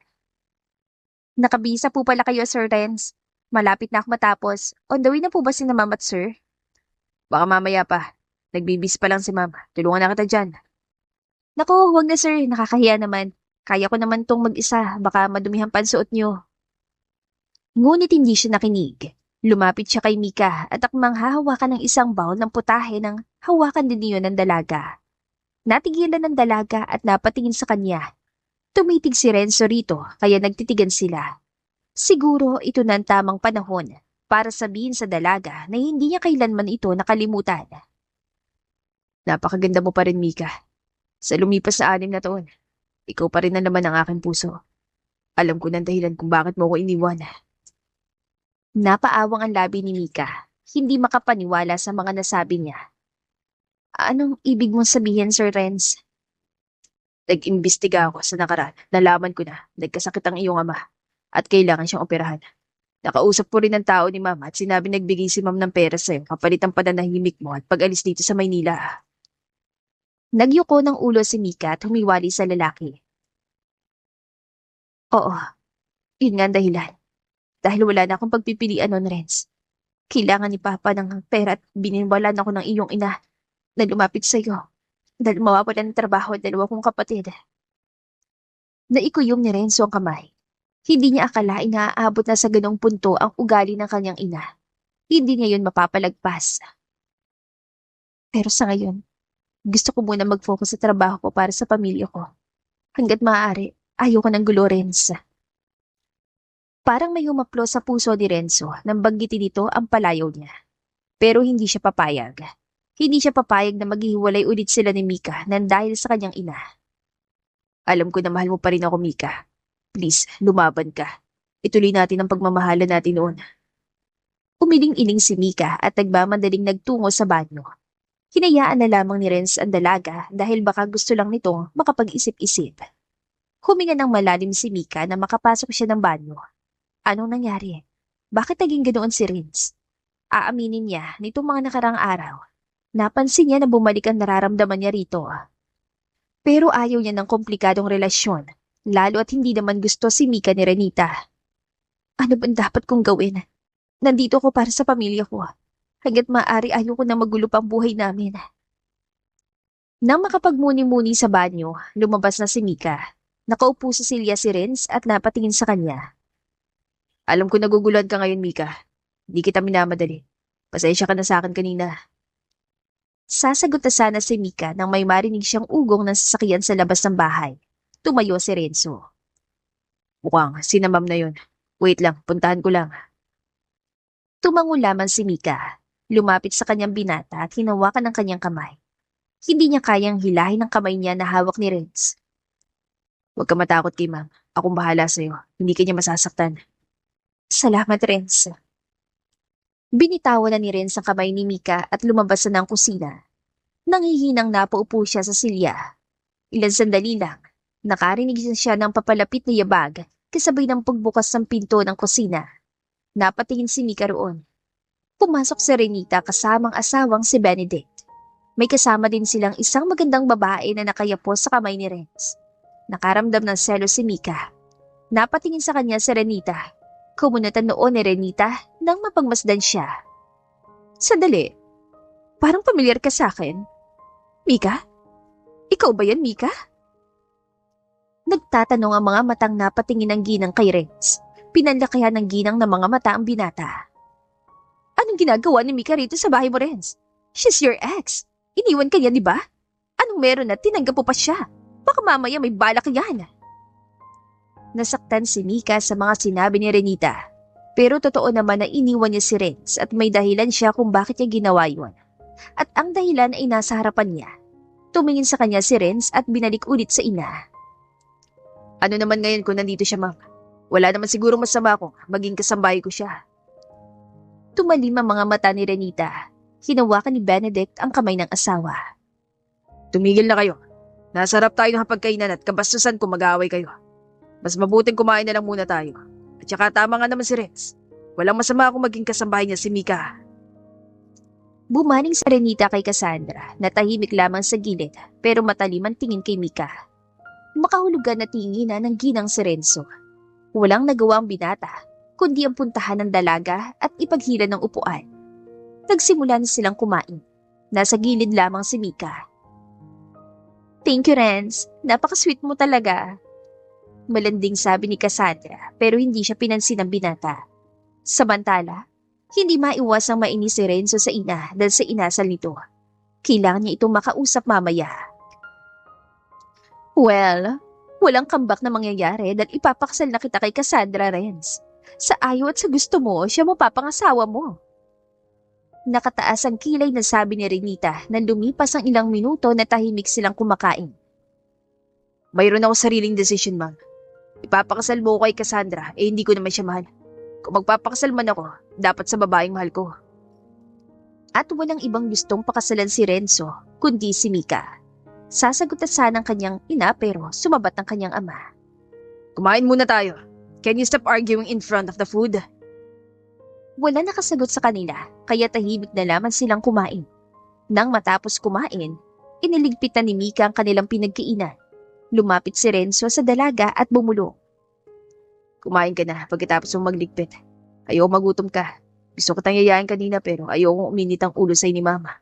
A: Nakabisa po pala kayo, Sir Renz. Malapit na ako matapos. On the way na po ba si Ma'am at Sir? Baka mamaya pa. Nagbibis pa lang si Ma'am. Tulungan na kita dyan. Naku, huwag na Sir. Nakakahiya naman. Kaya ko naman tong mag-isa. Baka madumihan pa ang suot niyo. Ngunit hindi siya nakinig. Lumapit siya kay Mika at akmang hahawakan ng isang bowl ng putahe ng hawakan din niyo ng dalaga. Natigilan ng dalaga at napatingin sa kanya. Tumitig si Renzo rito kaya nagtitigan sila. Siguro ito na ang tamang panahon para sabihin sa dalaga na hindi niya kailanman ito nakalimutan. Napakaganda mo pa rin, Mika. Sa lumipas na 6 na taon, ikaw pa rin na naman ang aking puso. Alam ko ng dahilan kung bakit mo ko iniwan. Napaawang ang labi ni Mika, hindi makapaniwala sa mga nasabi niya. Anong ibig mong sabihin, Sir Renz? Nag-imbestiga ako sa nakaraan. Nalaman ko na nagkasakit ang iyong ama at kailangan siyang operahan. Nakausap po rin ng tao ni Mama at sinabi nagbigay si Ma'am ng pera sa'yo kapalit ang pananahimik mo at pag-alis dito sa Maynila. Nagyuko ng ulo si Mika at humiwali sa lalaki. Oo, yun nga ang dahilan. Dahil wala na akong pagpipilian nun, Renz. Kailangan ni Papa ng pera at biniwalan ako ng iyong ina na lumapit sa iyo dahil mawawalan ng trabaho at 2 kong kapatid. Naikuyom ni Renzo ang kamay. Hindi niya akalain na aabot na sa ganong punto ang ugali ng kanyang ina. Hindi niya yun mapapalagpas. Pero sa ngayon, gusto ko muna mag-focus sa trabaho ko para sa pamilya ko. Hanggat maaari, ayoko ng gulo, Renz. Parang may humaplo sa puso ni Renzo nang banggitin dito ang palayaw niya. Pero hindi siya papayag. Hindi siya papayag na maghihiwalay ulit sila ni Mika nang dahil sa kanyang ina. Alam ko na mahal mo pa rin ako, Mika. Please, lumaban ka. Ituloy natin ang pagmamahalan natin noon. Umiling-iling si Mika at nagmamandaling nagtungo sa banyo. Hinayaan na lamang ni Renz ang dalaga dahil baka gusto lang nitong makapag-isip-isip. Huminga ng malalim si Mika na makapasok siya ng banyo. Anong nangyari? Bakit naging ganoon si Renz? Aaminin niya nitong mga nakarang araw. Napansin niya na bumalik ang nararamdaman niya rito. Pero ayaw niya ng komplikadong relasyon, lalo at hindi naman gusto si Mika ni Renita. Ano bang dapat kong gawin? Nandito ako para sa pamilya ko. Hanggat maaari ayaw ko na magulo pang buhay namin. Nang makapagmuni-muni sa banyo, lumabas na si Mika. Nakaupo sa silya si Renz at napatingin sa kanya. Alam ko naguguluhan ka ngayon, Mika. Di kita minamadali. Pasensya ka na sa akin kanina. Sasagot na sana si Mika nang may marinig siyang ugong ng sasakyan sa labas ng bahay. Tumayo si Renzo. Mukhang sina Ma'am na yun. Wait lang, puntahan ko lang. Tumango lamang si Mika. Lumapit sa kanyang binata at hinawakan ng kanyang kamay. Hindi niya kayang hilahin ang kamay niya na hawak ni Renz. Huwag ka matakot kay Ma'am. Akong bahala sa'yo. Hindi ka niya masasaktan. Salamat, Renz. Binitawan na ni Renz ang kamay ni Mika at lumabas na ng kusina. Nanghihinang napaupo siya sa silya. Ilan sandali lang, nakarinig siya ng papalapit na yabag kasabay ng pagbukas ng pinto ng kusina. Napatingin si Mika roon. Pumasok si Renita kasamang asawang si Benedict. May kasama din silang isang magandang babae na nakayapo sa kamay ni Renz. Nakaramdam ng selos si Mika. Napatingin sa kanya si Renita. Kumunatan noon ni Renita nang mapagmasdan siya. Sandali, parang pamilyar ka sa akin. Mika? Ikaw ba yan, Mika? Nagtatanong ang mga matang napatingin ng ginang kay Renz. Pinanlakihan ng ginang ng mga mata ang binata. Anong ginagawa ni Mika rito sa bahay mo, Renz? She's your ex. Iniwan ka niya, di ba? Anong meron na tinanggap mo pa siya? Baka mamaya may balak yan. Nasaktan si Mika sa mga sinabi ni Renita. Pero totoo naman na iniwan niya si Renz at may dahilan siya kung bakit niya ginawa yun. at ang dahilan ay nasa harapan niya. Tumingin sa kanya si Renz at binalik ulit sa ina.
B: Ano naman ngayon kung nandito siya, ma'am? Wala naman siguro masama kung maging kasambahay ko siya.
A: Tumalim ang mga mata ni Renita. Hinawakan ni Benedict ang kamay ng asawa.
B: Tumigil na kayo. Nasarap tayo ng hapagkainan at kabastusan kung mag-aaway kayo. Mas mabuting kumain na lang muna tayo. At saka tama nga naman si Renz. Walang masama kung maging kasambahay niya si Mika.
A: Bumaling sa Renita kay Cassandra na tahimik lamang sa gilid pero matalim ang tingin kay Mika. Makahulugan na tinginan ng ginang si Renzo. Walang nagawa ang binata, kundi ang puntahan ng dalaga at ipaghila ng upuan. Nagsimula na silang kumain. Nasa gilid lamang si Mika. Thank you, Renz. Napaka-sweet mo talaga. Malanding sabi ni Cassandra pero hindi siya pinansin ng binata. Samantala, hindi maiwasang mainis si Renzo sa ina dahil sa inasal nito. Kailangan niya itong makausap mamaya. Well, walang comeback na mangyayari dahil ipapakasal na kita kay Cassandra, Renz. Sa ayaw at sa gusto mo, siya mapapangasawa mo. Nakataas ang kilay na sabi ni Renita nang lumipas ang ilang minuto na tahimik silang kumakain.
B: Mayroon ako sariling desisyon, ma'am. Ipapakasal mo ko kay Cassandra, hindi ko naman siya mahal. Kung magpapakasal man ako, dapat sa babaeng mahal ko.
A: At walang ibang gustong pakasalan si Renzo, kundi si Mika. Sasagot na sana ang kanyang ina pero sumabat ang kanyang ama.
B: Kumain muna tayo. Can you stop arguing in front of the food?
A: Wala nakasagot sa kanila, kaya tahimik na lamang silang kumain. Nang matapos kumain, iniligpitan ni Mika ang kanilang pinagkainan. Lumapit si Renzo sa dalaga at bumulong.
B: Kumain ka na pagkatapos mong magligpit. Ayaw magutom ka. Gusto ko tang yayain kanina pero ayaw kong uminit ang ulo sa'yo ni Mama.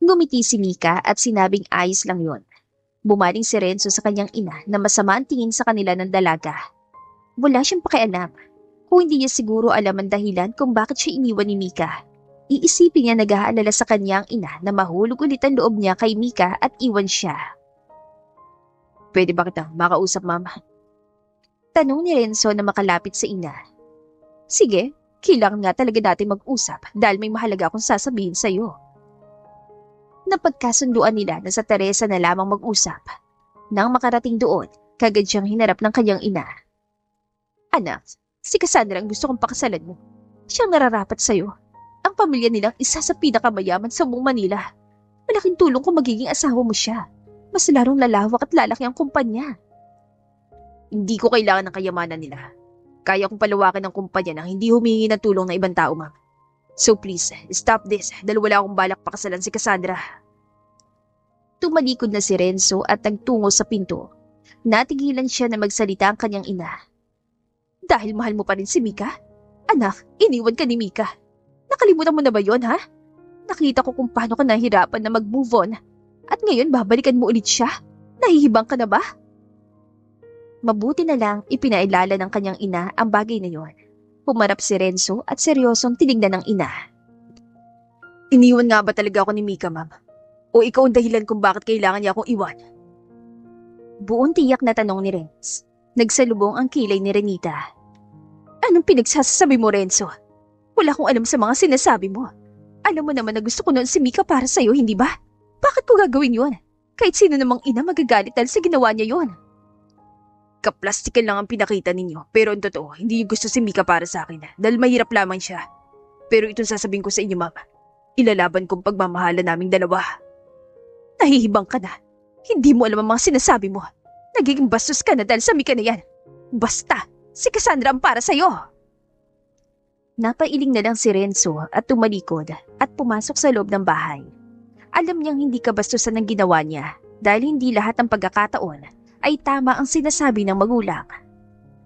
A: Ngumiti si Mika at sinabing ayos lang yon. Bumaling si Renzo sa kanyang ina na masama ang tingin sa kanila ng dalaga. Wala siyang pakialam. Kung hindi niya siguro alam ang dahilan kung bakit siya iniwan ni Mika. Iisipin niya nag-aalala sa kanyang ina na mahulog ulit ang loob niya kay Mika at iwan siya.
B: Pwede ba kitang makausap, Mama?
A: Tanong ni Renzo na makalapit sa ina. Sige, kailangan nga talaga natin mag-usap dahil may mahalaga akong sasabihin sa'yo. Napagkasunduan nila na sa Teresa na lamang mag-usap. Nang makarating doon, kagad siyang hinarap ng kanyang ina. Anak, si Cassandra ang gusto kong pakasalan mo. Siyang nararapat sa'yo. Ang pamilya nilang isa sa pinakamayaman sa buong Manila. Malaking tulong kung magiging asawa mo siya. Mas larong lalawak at lalaki ang kumpanya.
B: Hindi ko kailangan ng kayamanan nila. Kaya kong palawakin ang kumpanya nang hindi humingi ng tulong ng ibang tao, ma'am. So please, stop this dahil wala akong balak pakasalan si Cassandra.
A: Tumalikod na si Renzo at nagtungo sa pinto. Natigilan siya na magsalita ang kanyang ina. Dahil mahal mo pa rin si Mika? Anak, iniwan ka ni Mika. Nakalimutan mo na ba yon, ha? Nakita ko kung paano ka nahihirapan na mag-move on. At ngayon babalikan mo ulit siya? Nahihibang ka na ba? Mabuti na lang ipinailala ng kanyang ina ang bagay na yon. Pumarap si Renzo at seryosong tinignan ng ina.
B: Iniwan nga ba talaga ako ni Mika, ma'am? O ikaw ang dahilan kung bakit kailangan niya akong iwan?
A: Buong tiyak na tanong ni Renz. Nagsalubong ang kilay ni Renita. Anong pinagsasabi mo, Renzo? Wala akong alam sa mga sinasabi mo. Alam mo naman na gusto ko noon si Mika para sa'yo, hindi ba? Bakit ko gagawin yon? Kahit sino namang ina magagalit dahil sa ginawa niya yon.
B: Kaplastikan lang ang pinakita ninyo. Pero ang totoo, hindi gusto si Mika para sa akin dahil mahirap lamang siya. Pero itong sasabihin ko sa inyo, mama. Ilalaban kong pagmamahala naming dalawa.
A: Nahihibang ka na. Hindi mo alam ang mga sinasabi mo. Nagiging bastos ka na dahil sa Mika na yan. Basta, si Cassandra ang para sa'yo. Napailing na lang si Renzo at tumalikod at pumasok sa loob ng bahay. Alam niyang hindi kabastusan ang ginawa niya dahil hindi lahat ng pagkakataon ay tama ang sinasabi ng magulang.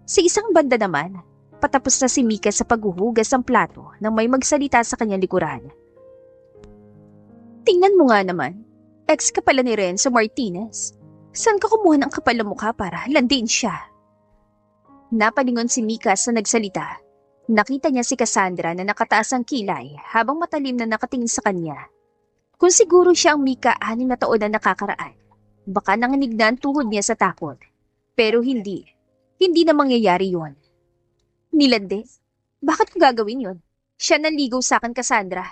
A: Sa isang banda naman, patapos na si Mika sa paghuhugas ng plato nang may magsalita sa kanyang likuran. Tingnan mo nga naman, ex ka pala ni Renzo Martinez. Saan ka kumuha ng kapal na mukha para landin siya? Napalingon si Mika sa nagsalita. Nakita niya si Cassandra na nakataas ang kilay habang matalim na nakatingin sa kanya. Kung siguro siya ang Mika 6 na taon na nakakaraan, baka nanginig na ang tuhod niya sa takot. Pero hindi. Hindi na mangyayari yon. Nilande, bakit ko gagawin yon? Siya nanligaw sa akin, Cassandra.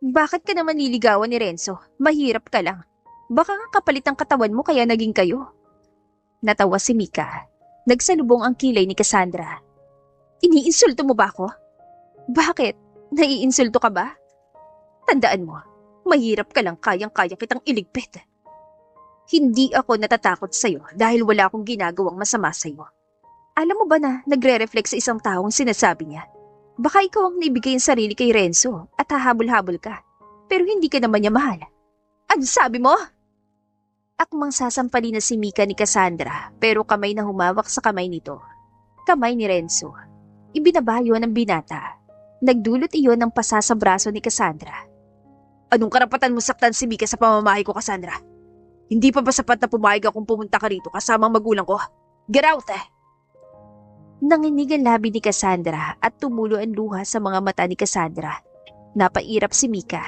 A: Bakit ka naman niligawan ni Renzo? Mahirap ka lang. Baka nga kapalit ang katawan mo kaya naging kayo. Natawa si Mika. Nagsalubong ang kilay ni Cassandra. Iniinsulto mo ba ako? Bakit? Naiinsulto ka ba? Tandaan mo, mahirap ka lang kayang-kaya kitang iligpit. Hindi ako natatakot sa'yo dahil wala akong ginagawang masama sa'yo. Alam mo ba na nagre-reflect sa isang taong sinasabi niya? Baka ikaw ang naibigay ang sarili kay Renzo at hahabol-habol ka. Pero hindi ka naman niya mahal. Ano sabi mo? Akmang sasampali na si Mika ni Cassandra pero kamay na humawak sa kamay nito. Kamay ni Renzo. Ibinabayo ng binata. Nagdulot iyon ng pasa sa braso ni Cassandra.
B: Anong karapatan mo saktan si Mika sa pamamahay ko, Cassandra? Hindi pa ba sapat na pumayag akong pumunta ka rito kasama ang magulang ko? Get out eh!
A: Nanginig ang labi ni Cassandra at tumulo ang luha sa mga mata ni Cassandra. Napairap si Mika.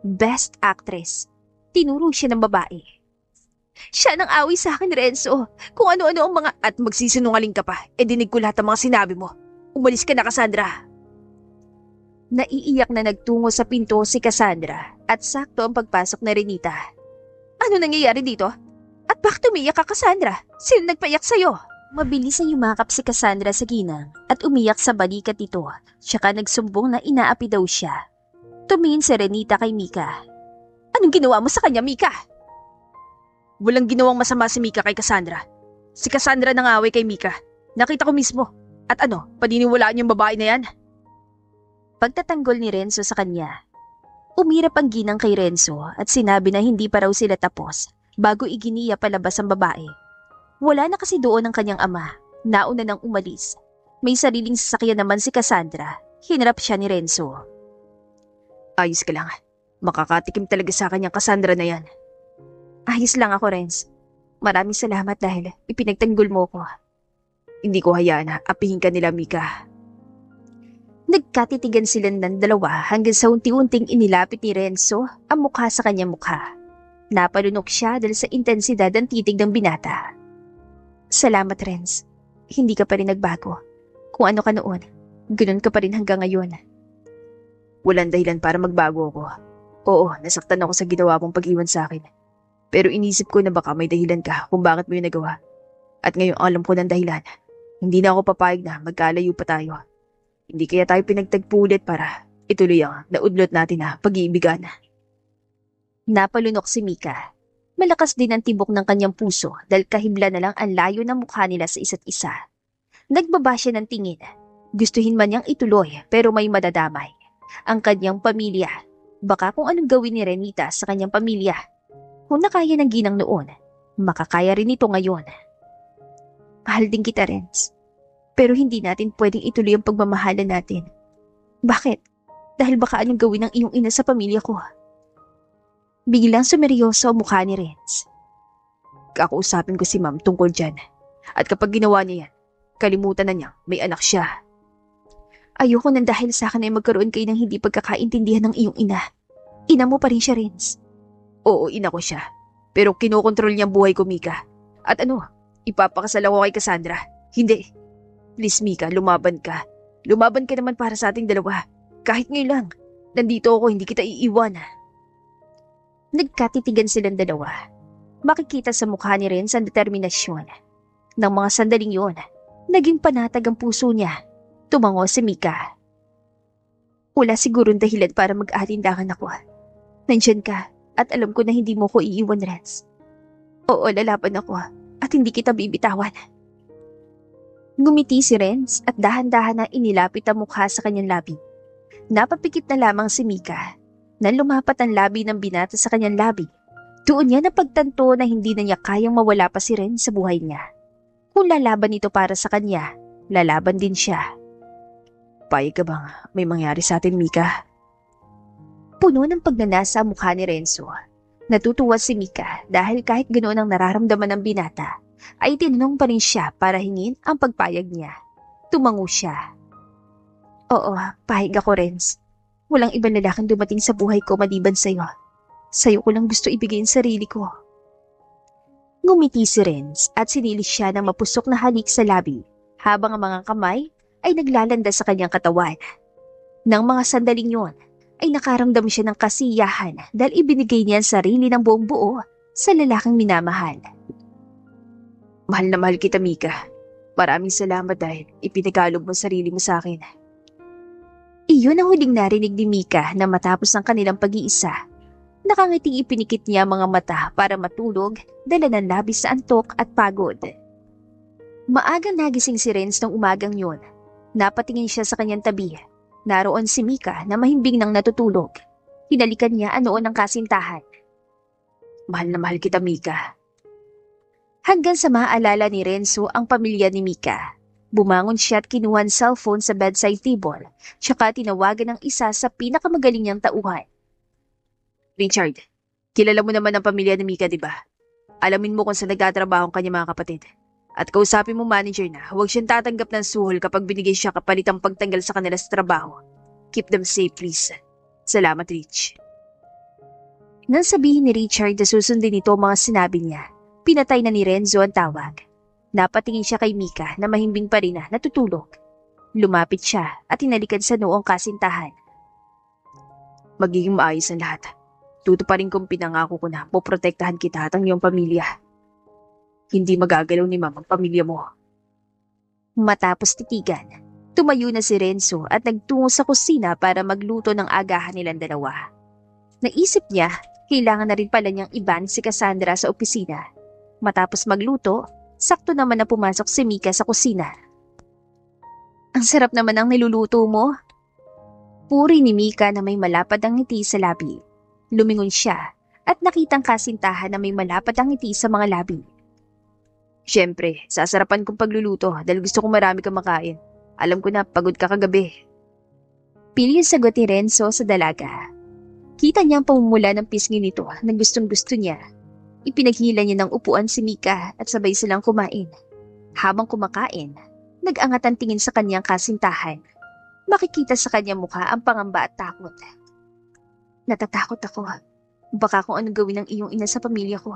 A: Best actress. Tinuro siya ng babae. Siya nang away sa akin, Renzo. Kung ano-ano ang mga...
B: At magsisinungaling ka pa, dinig ko lahat ng mga sinabi mo. Umalis ka na, Cassandra.
A: Naiiyak na nagtungo sa pinto si Cassandra at sakto ang pagpasok na Renita. Ano nangyayari dito? At bakit umiyak ka, Cassandra? Sino nagpaiyak sa'yo? Mabilis na yumakap si Cassandra sa ginang at umiyak sa balikat nito. Tsaka nagsumbong na inaapi daw siya. Tumingin si Renita kay Mika. Anong ginawa mo sa kanya, Mika?
B: Walang ginawang masama si Mika kay Cassandra. Si Cassandra nangaway kay Mika. Nakita ko mismo. At paniniwalaan yung babae na yan?
A: Pagtatanggol ni Renzo sa kanya. Umirap ang ginang kay Renzo at sinabi na hindi pa raw sila tapos bago iginiya palabas ang babae. Wala na kasi doon ang kanyang ama. Nauna nang umalis. May sariling sasakyan naman si Cassandra. Hinarap siya ni Renzo.
B: Ayos ka lang. Makakatikim talaga sa kanyang Cassandra na yan.
A: Ayos lang ako, Renz. Maraming salamat dahil ipinagtanggol mo ko.
B: Hindi ko hayaan na apihin ka nila, Mika.
A: Nagkatitigan sila ng dalawa hanggang sa unti-unting inilapit ni Renzo ang mukha sa kanyang mukha. Napalunok siya dahil sa intensidad ng titig ng binata. Salamat, Renz. Hindi ka pa rin nagbago. Kung ano ka noon, ganun ka pa rin hanggang ngayon.
B: Walang dahilan para magbago ako. Oo, nasaktan ako sa ginawa mong pag-iwan sa akin. Pero inisip ko na baka may dahilan ka kung bakit mo yun nagawa. At ngayon alam ko ng dahilan. Hindi na ako papayag na magkalayo pa tayo. Hindi kaya tayo pinagtagpo ulit para ituloy ang naudlot natin na pag-iibigan.
A: Napalunok si Mika. Malakas din ang tibok ng kanyang puso dahil kahibla na lang ang layo ng mukha nila sa isa't isa. Nagbaba siya ng tingin. Gustuhin man niyang ituloy pero may madadamay. Ang kanyang pamilya. Baka kung anong gawin ni Renita sa kanyang pamilya. Kung nakaya ng ginang noon, makakaya rin ito ngayon. Mahal din kita, Renz. Pero hindi natin pwedeng ituloy ang pagmamahalan natin. Bakit? Dahil baka anong gawin ng iyong ina sa pamilya ko. Biglang sumeryoso ang mukha ni Renz.
B: Kakausapin ko si Ma'am tungkol dyan. At kapag ginawa niya yan, kalimutan na niya may anak siya.
A: Ayoko nang dahil sa akin ay magkaroon kayo ng hindi pagkakaintindihan ng iyong ina. Ina mo pa rin siya, Renz.
B: Oo, ina ko siya. Pero kinokontrol niya ang buhay ko, Mika. At ipapakasal ako kay Cassandra. Hindi. Please, Mika, lumaban ka. Lumaban ka naman para sa ating dalawa. Kahit ngayon lang. Nandito ako, hindi kita iiwan.
A: Nagkatitigan silang dalawa. Makikita sa mukha ni Renz ang determinasyon. Nang mga sandaling yon, naging panatag ang puso niya. Tumango si Mika. Wala sigurong dahilan para mag-alinlangan ako. Nandyan ka at alam ko na hindi mo ko iiwan, Renz. Oo, lalaban ako at hindi kita bibitawan. Ngumiti si Renz at dahan-dahan na inilapit ang mukha sa kanyang labi. Napapikit na lamang si Mika. Nang lumapat ang labi ng binata sa kanyang labi, doon niya napagtanto na hindi na niya kayang mawala pa si Renz sa buhay niya. Kung lalaban ito para sa kanya, lalaban din siya.
B: Payag ka bang may mangyari sa atin, Mika?
A: Puno ng pagnanasa ang mukha ni Renzo. Natutuwa si Mika dahil kahit ganoon ang nararamdaman ng binata, ay tinanong pa rin siya para hingin ang pagpayag niya. Tumango siya. Oo, pahig ako, Renz. Walang ibang lalaking dumating sa buhay ko maliban sa'yo. Sa'yo ko lang gusto ibigay ang sarili ko. Ngumiti si Renz at sinilis siya ng mapusok na halik sa labi habang ang mga kamay ay naglalanda sa kanyang katawan. Nang mga sandaling yon, ay nakaramdam siya ng kasiyahan dahil ibinigay niya ang sarili ng buong buo sa lalaking minamahal.
B: Mahal na mahal kita, Mika. Maraming salamat dahil ipinagalog mo sarili mo sa akin.
A: Iyon ang huling narinig ni Mika na matapos ang kanilang pag-iisa. Nakangiting ipinikit niya ang mga mata para matulog, dala ng labis sa antok at pagod. Maagang nagising si Renz ng umagang yun. Napatingin siya sa kanyang tabi. Naroon si Mika na mahimbing nang natutulog. Hinalikan niya ang noon ng kasintahan.
B: Mahal na mahal kita, Mika.
A: Hanggang sa maaalala ni Renzo ang pamilya ni Mika. Bumangon siya at kinuha ang cellphone sa bedside table, tsaka tinawagan ng isa sa pinakamagaling niyang tauhan.
B: Richard, kilala mo naman ang pamilya ni Mika, di ba? Alamin mo kung saan nagtatrabaho ang kanyang mga kapatid. At kausapin mo manager na huwag siyang tatanggap ng suhol kapag binigay siya kapalit ang pagtanggal sa kanila sa trabaho. Keep them safe, please. Salamat, Rich.
A: Nang sabihin ni Richard na susundin ito ang mga sinabi niya, pinatay na ni Renzo ang tawag. Napatingin siya kay Mika na mahimbing pa rin na natutulog. Lumapit siya at hinalikan sa noong kasintahan.
B: Magiging maayos ang lahat. Tutuparin kong pinangako ko na poprotektahan kita at ang iyong pamilya. Hindi magagalaw ni Mama ang pamilya mo.
A: Matapos titigan, tumayo na si Renzo at nagtungo sa kusina para magluto ng agahan nilang dalawa. Naisip niya, kailangan na rin pala niyang iban si Cassandra sa opisina. Matapos magluto, sakto naman na pumasok si Mika sa kusina. Ang sarap naman ang niluluto mo. Puri ni Mika na may malapad ang ngiti sa labi. Lumingon siya at nakitang kasintahan na may malapad ang ngiti sa mga labi.
B: Siyempre, sasarapan kong pagluluto dahil gusto kong marami kang makain. Alam ko na pagod ka kagabi.
A: Piling sagot ni Renzo sa dalaga. Kita niya ang pamumula ng pisngi nito na gustong gusto niya. Ipinaghila niya ng upuan si Mika at sabay silang kumain. Habang kumakain, nag-angat ang tingin sa kanyang kasintahan. Makikita sa kanyang mukha ang pangamba at takot. Natatakot ako. Baka kung anong gawin ng iyong ina sa pamilya ko.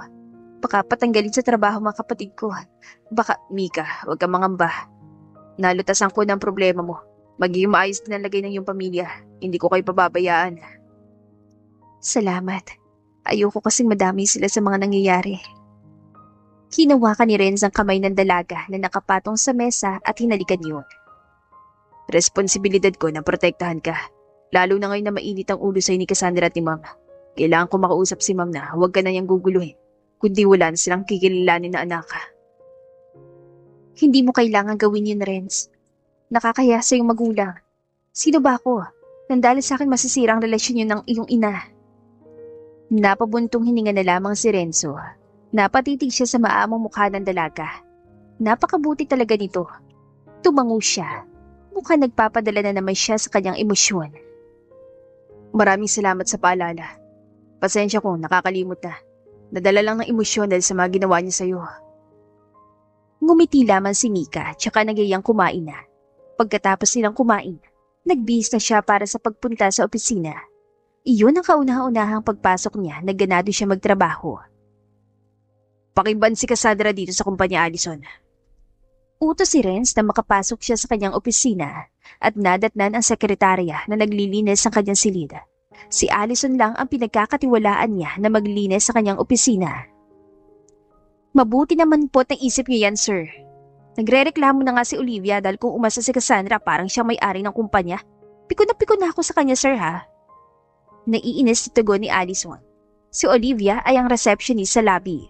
A: Baka patanggalin sa trabaho mga kapatid ko.
B: Baka, Mika, huwag kang mangamba. Nalutasan ko ng problema mo. Magiging maayos din ang lagay ng iyong pamilya. Hindi ko kayo pababayaan.
A: Salamat. Ayoko kasing madami sila sa mga nangyayari. Hinawakan ni Renz ang kamay ng dalaga na nakapatong sa mesa at hinalikan yun.
B: Responsibilidad ko na protektahan ka. Lalo na ngayon na mainit ang ulo sa'yo ni Cassandra at ni Ma'am. Kailangan ko makausap si Ma'am na huwag ka na niyang guguluhin. Kundi wala na silang kikilalanin na anak ka.
A: Hindi mo kailangan gawin yun, Renz. Nakakaya sa iyong magulang. Sino ba ako? Nandala sa akin masisira ang relasyon yun ng iyong ina. Napabuntong hininga na lamang si Renzo. Napatitig siya sa maamong mukha ng dalaga. Napakabuti talaga nito. Tumango siya. Mukhang nagpapadala na naman siya sa kanyang emosyon.
B: Maraming salamat sa paalala. Pasensya kung nakakalimot na. Nadala lang ng emosyon dahil sa mga ginawa niya sa'yo.
A: Ngumiti lamang si Mika tsaka nagayang kumain na. Pagkatapos nilang kumain, nagbihis na siya para sa pagpunta sa opisina. Iyon ang kauna-unahang pagpasok niya na ganado siya magtrabaho.
B: Pakiban si Cassandra dito sa kumpanya Allison.
A: Utos si Renz na makapasok siya sa kanyang opisina at nadatnan ang sekretarya na naglilinis ng kanyang silid. Si Allison lang ang pinagkakatiwalaan niya na maglinis sa kanyang opisina. Mabuti naman po't ang isip niyo yan, sir. Nagrereklamo na nga si Olivia dahil kung umasa si Cassandra parang siya may-ari ng kumpanya. Piko na ako sa kanya, sir, ha? Naiinis si tugon ni Allison. Si Olivia ay ang receptionist sa lobby.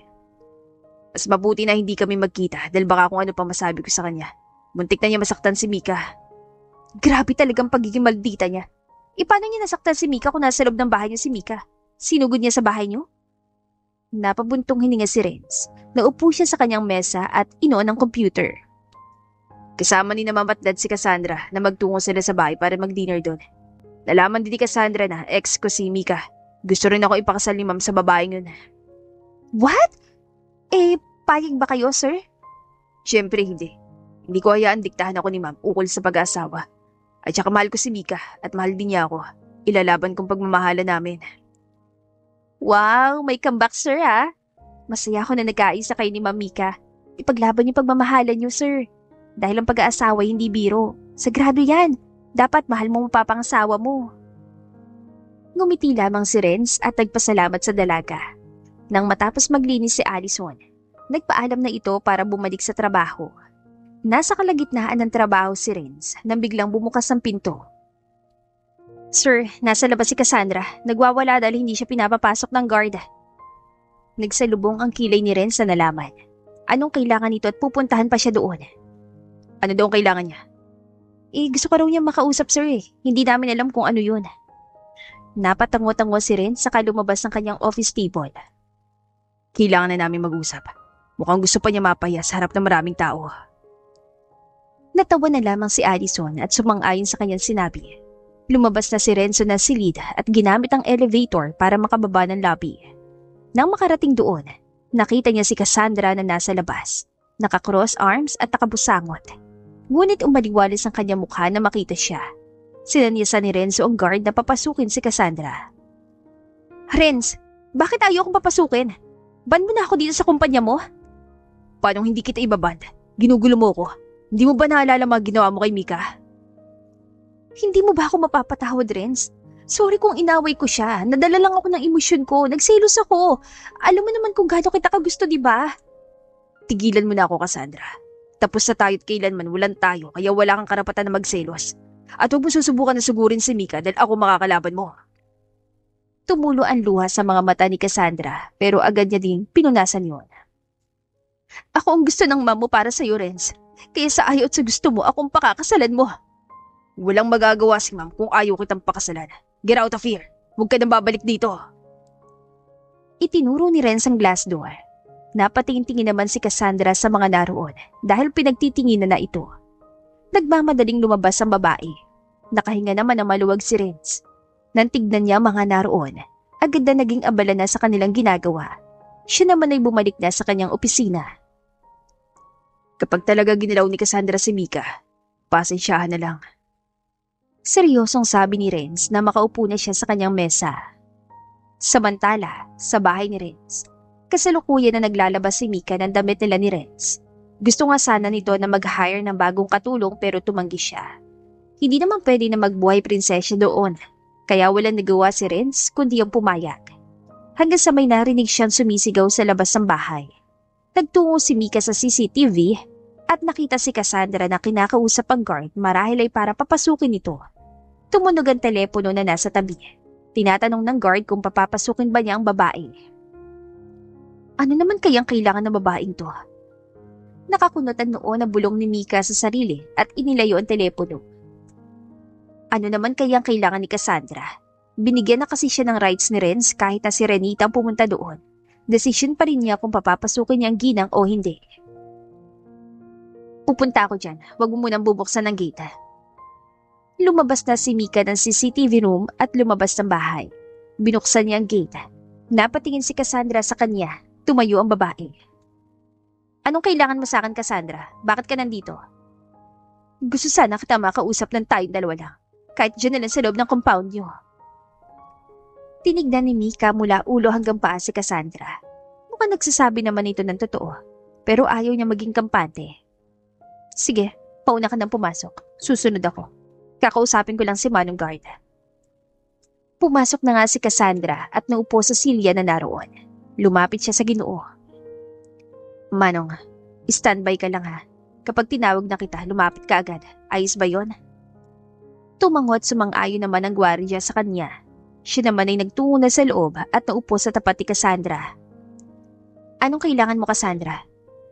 B: Mas mabuti na hindi kami magkita dahil baka kung ano pa masabi ko sa kanya. Muntik na niya masaktan si Mika.
A: Grabe talagang pagiging maldita niya. Paano niya nasaktan si Mika kung nasa loob ng bahay niya si Mika? Sinugod niya sa bahay niyo? Napabuntong hininga si Renz. Naupo siya sa kanyang mesa at inoon ang computer.
B: Kasama ni na Mama at Dad si Cassandra na magtungo sila sa bahay para mag-dinner doon. Nalaman din ni Cassandra na ex ko si Mika. Gusto rin ako ipakasal ni Ma'am sa babaeng yun.
A: What? Payag ba kayo, sir?
B: Siyempre hindi. Hindi ko hayaan diktahan ako ni Ma'am ukol sa pag-aasawa. At saka mahal ko si Mika at mahal din niya ako. Ilalaban kong pagmamahala namin.
A: Wow, may comeback, sir, ha? Masaya ako na nagkaisa kayo ni Ma'am Mika. Ipaglaban yung pagmamahalan niyo, sir. Dahil ang pag-aasawa hindi biro. Sagrado yan. Dapat mahal mo mapapangasawa mo. Ngumiti lamang si Renz at nagpasalamat sa dalaga. Nang matapos maglinis si Allison, nagpaalam na ito para bumalik sa trabaho. Nasa kalagitnaan ng trabaho si Renz nang biglang bumukas ang pinto. "Sir, nasa labas si Cassandra. Nagwawala dahil hindi siya pinapapasok ng guard." Nagsalubong ang kilay ni Renz na nalaman. Anong kailangan nito at pupuntahan pa siya doon?
B: Ano daw ang kailangan niya?
A: Gusto ko raw niya makausap, sir. Hindi namin alam kung ano yun. Napatango-tango si Renz saka lumabas ng kanyang office table.
B: Kailangan na namin mag-usap. Mukhang gusto pa niya mapahiya sa harap ng maraming tao.
A: Natawa na lamang si Allison at sumang-ayon sa kanyang sinabi. Lumabas na si Renzo na silid at ginamit ang elevator para makababa ng lobby. Nang makarating doon, nakita niya si Cassandra na nasa labas, naka-cross arms at nakabusangot. Ngunit umaliwalas ang kanyang mukha na makita siya. Sinanyasan ni Renzo ang guard na papasukin si Cassandra. "Renz, bakit ayaw kong papasukin? Ban mo na ako dito sa kumpanya mo?"
B: Paano hindi kita ibaband? Ginugulo mo ko. Hindi mo ba naalala mga ginawa mo kay Mika?
A: Hindi mo ba ako mapapatawad, Renz? Sorry kung inaway ko siya. Nadala lang ako ng emosyon ko. Nagselos ako. Alam mo naman kung gaano kita kagusto, di ba?
B: Tigilan mo na ako, Cassandra. Tapos na tayo't kailanman walang tayo kaya wala kang karapatan na magselos. At huwag mo susubukan na sugurin si Mika dahil ako makakalaban mo.
A: Tumulo ang luha sa mga mata ni Cassandra pero agad niya ding pinunasan yon. Ako ang gusto ng mamo para sa'yo, Renz. Kaya sa ayaw at sa gusto mo, akong pakakasalan mo.
B: Walang magagawa si ma'am kung ayaw kitang pakasalan. Get out of here. Huwag ka nang babalik dito.
A: Itinuro ni Renz ang glass door. Napatingin-tingin naman si Cassandra sa mga naroon dahil pinagtitinginan na ito. Nagmamadaling lumabas ang babae. Nakahinga naman ang maluwag si Renz. Nang tignan niya mga naroon, agad na naging abala na sa kanilang ginagawa. Siya naman ay bumalik na sa kanyang opisina.
B: Kapag talaga ginalaw ni Cassandra si Mika, pasensyahan na lang.
A: Seryosong sabi ni Renz na makaupo na siya sa kanyang mesa. Samantala, sa bahay ni Renz, kasalukuyan na naglalabas si Mika ng damit nila ni Renz. Gusto nga sana nito na mag-hire ng bagong katulong pero tumanggi siya. Hindi naman pwede na magbuhay prinsesya doon, kaya walang nagawa si Renz kundi ang pumayag. Hanggang sa may narinig siyang sumisigaw sa labas ng bahay. Nagtungo si Mika sa CCTV at nakita si Cassandra na kinakausap ang guard marahil ay para papasukin ito. Tumunog ang telepono na nasa tabi. Tinatanong ng guard kung papapasukin ba niya ang babae. Ano naman kayang kailangan ng babaeng to? Nakakunot ang noo na bulong ni Mika sa sarili at inilayo ang telepono. Ano naman kayang kailangan ni Cassandra? Binigyan na kasi siya ng rights ni Renz kahit na si Renita ang pumunta doon. Desisyon pa rin niya kung papapasukin niya ang ginang o hindi. Pupunta ako dyan. Huwag mo munang bubuksan ng gate. Lumabas na si Mika ng CCTV room at lumabas ng bahay. Binuksan niya ang gate. Napatingin si Cassandra sa kanya. Tumayo ang babae. Anong kailangan mo sa akin, Cassandra? Bakit ka nandito? Gusto sana kita makausap ng tayong dalawa lang. Kahit dyan na lang sa loob ng compound niyo. Tinignan ni Mika mula ulo hanggang paa si Cassandra. Mukhang nagsasabi naman ito ng totoo. Pero ayaw niya maging kampante. Sige, pauna ka nang pumasok. Susunod ako. Kakausapin ko lang si Manong Guard. Pumasok na nga si Cassandra at naupo sa silya na naroon. Lumapit siya sa Ginoo. Manong, standby ka lang ha. Kapag tinawag na kita, lumapit ka agad. Ayos ba yon? Tumangot sumang-ayon naman ang gwardiya sa kanya. Siya naman ay nagtungo na sa loob at naupo sa tapat ni Cassandra. Anong kailangan mo, Cassandra?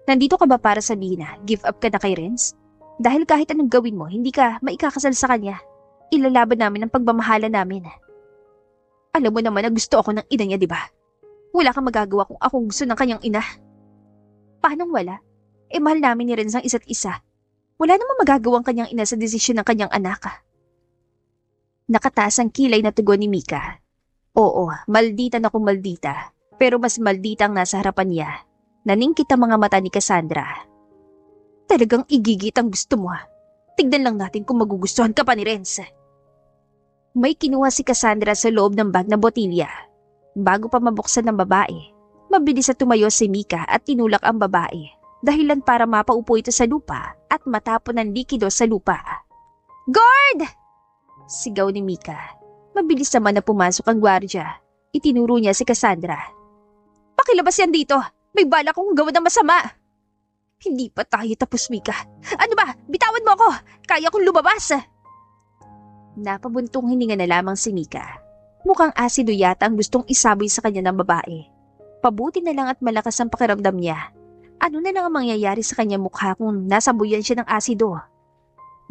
A: Nandito ka ba para sabihin na give up ka na kay Renz? Dahil kahit anong gawin mo, hindi ka maikakasal sa kanya. Ilalaban namin ang pagmamahala namin. Alam mo naman na gusto ako ng ina niya, di ba? Wala kang magagawa kung akong gusto ng kanyang ina. Paanong wala? Mahal namin ni Renz ang isa't isa. Wala namang magagawa ang kanyang ina sa desisyon ng kanyang anak. Nakataas ang kilay na tugon ni Mika. Oo, maldita na kung maldita. Pero mas maldita ang nasa harapan niya. Naningkit ang mga mata ni Cassandra. Talagang igigit ang gusto mo ha. Tignan lang natin kung magugustuhan ka pa ni Renz. May kinuha si Cassandra sa loob ng bag na botilya. Bago pa mabuksan ng babae, mabilis na tumayo si Mika at tinulak ang babae. Dahilan para mapaupo ito sa lupa at matapon ng likido sa lupa. Guard! Sigaw ni Mika. Mabilis naman na pumasok ang gwardya. Itinuro niya si Cassandra. Pakilabas yan dito! May bala kong gawa ng masama! Hindi pa tayo tapos, Mika. Ano ba? Bitawan mo ako! Kaya kong lumabas! Napabuntong hininga na lamang si Mika. Mukhang asido yata ang gustong isaboy sa kanya ng babae. Pabuti na lang at malakas ang pakiramdam niya. Ano na lang ang mangyayari sa kanya mukha kung nasabuyan siya ng asido?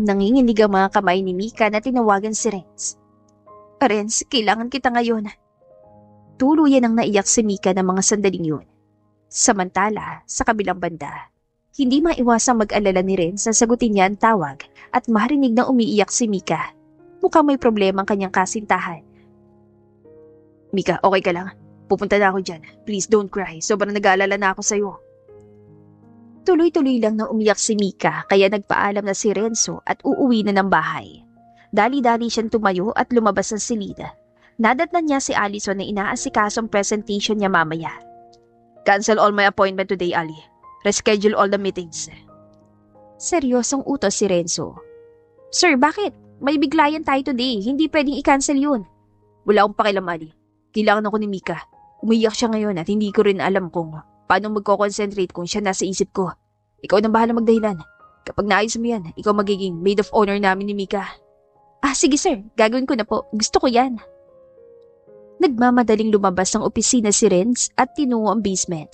A: Nanginginig ang mga kamay ni Mika na tinawagan si Renz. Renz, kailangan kita ngayon. Tuluyan ang naiyak si Mika ng mga sandaling yun. Samantala, sa kabilang banda, hindi maiwasang mag-alala ni Renz na sagutin niya ang tawag at marinig na umiiyak si Mika. Mukhang may problema ang kanyang kasintahan. Mika, okay ka lang? Pupunta na ako dyan. Please don't cry. Sobrang nag-aalala na ako sa'yo. Tuloy-tuloy lang na umiyak si Mika kaya nagpaalam na si Renzo at uuwi na ng bahay. Dali-dali siyang tumayo at lumabas ng silid. Nadatnan niya si Allison na inaasikaso ang presentation niya mamaya. Cancel all my appointment today, Ali. Reschedule all the meetings. Seryosong utos si Renzo. Sir, bakit? May biglayan tayo today. Hindi pwedeng i-cancel yun. Wala akong pakialam, Ali. Kailangan ako ni Mika. Umiyak siya ngayon at hindi ko rin alam kung paano magko-concentrate kung siya nasa isip ko. Ikaw nang bahala magdahilan. Kapag naayos mo yan, ikaw magiging maid of honor namin ni Mika. Sige sir. Gagawin ko na po. Gusto ko yan. Nagmamadaling lumabas ng opisina si Renz at tinungo ang basement.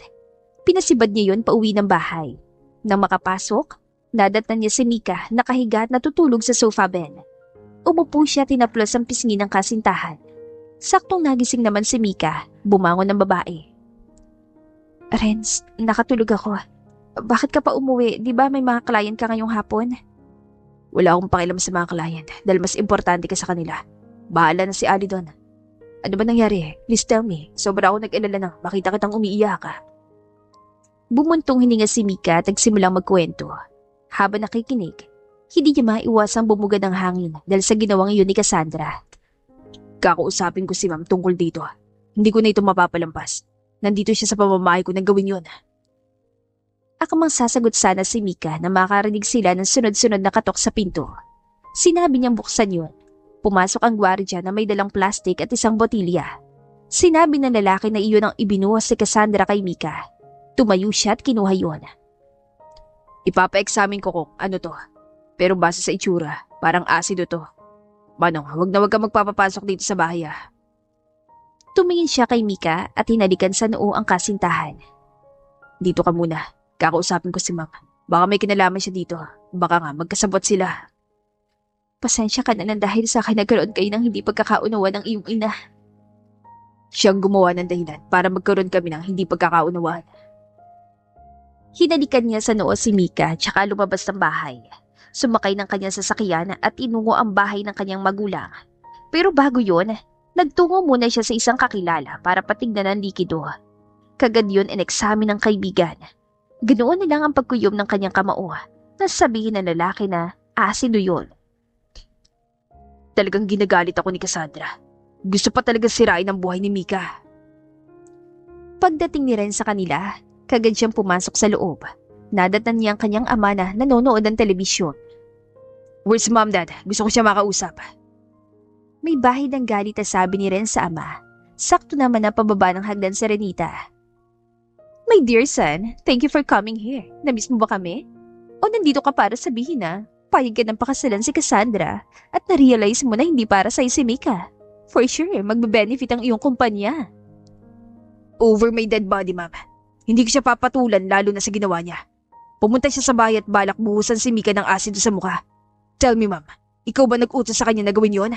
A: Pinasibad niya yun pauwi ng bahay. Nang makapasok, nadatnan niya si Mika nakahiga at natutulog sa sofa bed. Umupo siya at tinaplos ang pisngi ng kasintahan. Saktong nagising naman si Mika, bumangon ng babae. Renz, nakatulog ako. Bakit ka pa umuwi? Di ba may mga client ka ngayong hapon? Wala akong pakialam sa mga client dahil mas importante ka sa kanila. Bahala na si Ali doon. Ano ba nangyari? Please tell me. Sobra ako nag-alala nang makita kitang umiiyak ka. Bumuntong hininga si Mika at nagsimulang magkwento. Habang nakikinig, hindi niya maiwasang bumugad ng hangin dahil sa ginawang iyon ni Cassandra. Kakausapin ko si ma'am tungkol dito. Hindi ko na ito mapapalampas. Nandito siya sa pamamahay ko nang gawin yun. Akamang sasagot sana si Mika na makarinig sila ng sunod-sunod na katok sa pinto. Sinabi niyang buksan yun. Pumasok ang gwardya na may dalang plastik at isang botilya. Sinabi ng lalaki na iyon ang ibinuhos si Cassandra kay Mika. Tumayo siya at kinuha yun. Ipapa-examine ko kung ano to. Pero base sa itsura, parang asido to. Manong, wag ka magpapapasok dito sa bahay ah. Tumingin siya kay Mika at hinalikan sa noo ang kasintahan. Dito ka muna. Kakausapin ko si ma'am. Baka may kinalaman siya dito. Baka nga magkasabot sila. Pasensya ka na lang dahil sa akin nagkaroon kayo ng hindi pagkakaunawa ng iyong ina. Siyang gumawa ng dahilan para magkaroon kami ng hindi pagkakaunawaan. Hinalikan niya sa noo si Mika tsaka lumabas ng bahay. Sumakay ng kanyang sasakyan at inungo ang bahay ng kanyang magulang. Pero bago yun, nagtungo muna siya sa isang kakilala para patignan ang likido. Kagad yun in-examine ng kaibigan. Ganoon na lang ang pagkuyom ng kanyang kamao na sabihin ng lalaki na asido yun. Talagang ginagalit ako ni Cassandra. Gusto pa talaga sirain ang buhay ni Mika. Pagdating ni Ren sa kanila, kagad siyang pumasok sa loob. Nadatnan niya ang kanyang ama na nanonood ng telebisyon. Where's mom, dad? Gusto ko siya makausap. May bahay ng galit na sabi ni Ren sa ama. Sakto naman na pababa ng hagdan si Renita. My dear son, thank you for coming here. Namiss mo ba kami? O nandito ka para sabihin na payag ka ng pakasalan si Cassandra at na-realize mo na hindi para sa'yo si Mika. For sure, magbe-benefit ang iyong kumpanya. Over my dead body, ma'am. Hindi ko siya papatulan lalo na sa ginawa niya. Pumunta siya sa bahay at balak buhusan si Mika ng asido sa mukha. Tell me, ma'am, ikaw ba nag-utos sa kanya na gawin yon?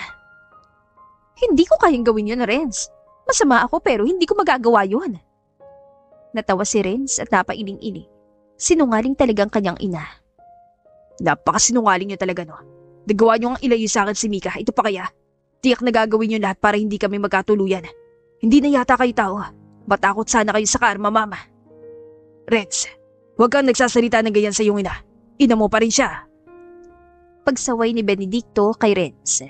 A: Hindi ko kayang gawin yon, Renz. Masama ako pero hindi ko magagawa yon. Natawa si Renz at napailing-iling. Sinungaling talagang kanyang ina. Napakasinungaling niyo talaga, no? Nagawa niyo ang ilayo sa akin si Mika. Ito pa kaya? Tiyak na gagawin niyo lahat para hindi kami magkatuluyan. Hindi na yata kayo tao. Matakot sana kayo sa karma, mama. Renz, huwag kang nagsasalita ng ganyan sa iyong ina. Ina mo pa rin siya. Pagsaway ni Benedicto kay Renz.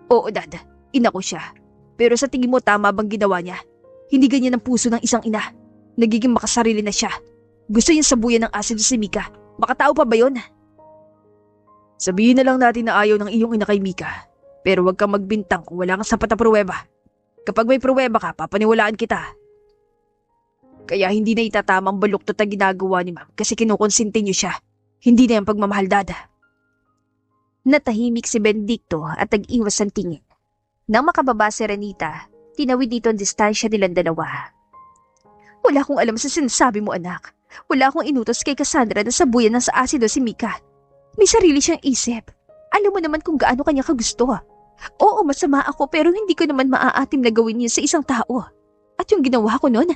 A: Oo, dad. Ina ko siya. Pero sa tingin mo tama bang ginawa niya? Hindi ganyan ang puso ng isang ina. Nagiging makasarili na siya. Gusto niyang sabuyan ng asido si Mika. Makatao pa ba yun? Sabihin na lang natin na ayaw ng iyong ina kay Mika.
B: Pero huwag kang magbintang kung wala kang sapat na pruweba. Kapag may pruweba ka, papaniwalaan kita. Kaya hindi na itatamang baluktot ang ginagawa ni ma'am kasi kinukonsinti niyo siya. Hindi na yung pagmamahal, Dad.
A: Natahimik si Benedicto at nag-iwas ang tingin. Nang makababa si Renita, tinawid dito ang distansya nilang dalawa. Wala akong alam sa sinasabi mo, anak. Wala akong inutos kay Cassandra na sabuyan ng sa asido si Mika. May sarili siyang isip. Alam mo naman kung gaano kanya kagusto. Oo, masama ako pero hindi ko naman maaatim na gawin yun sa isang tao. At yung ginawa ko noon,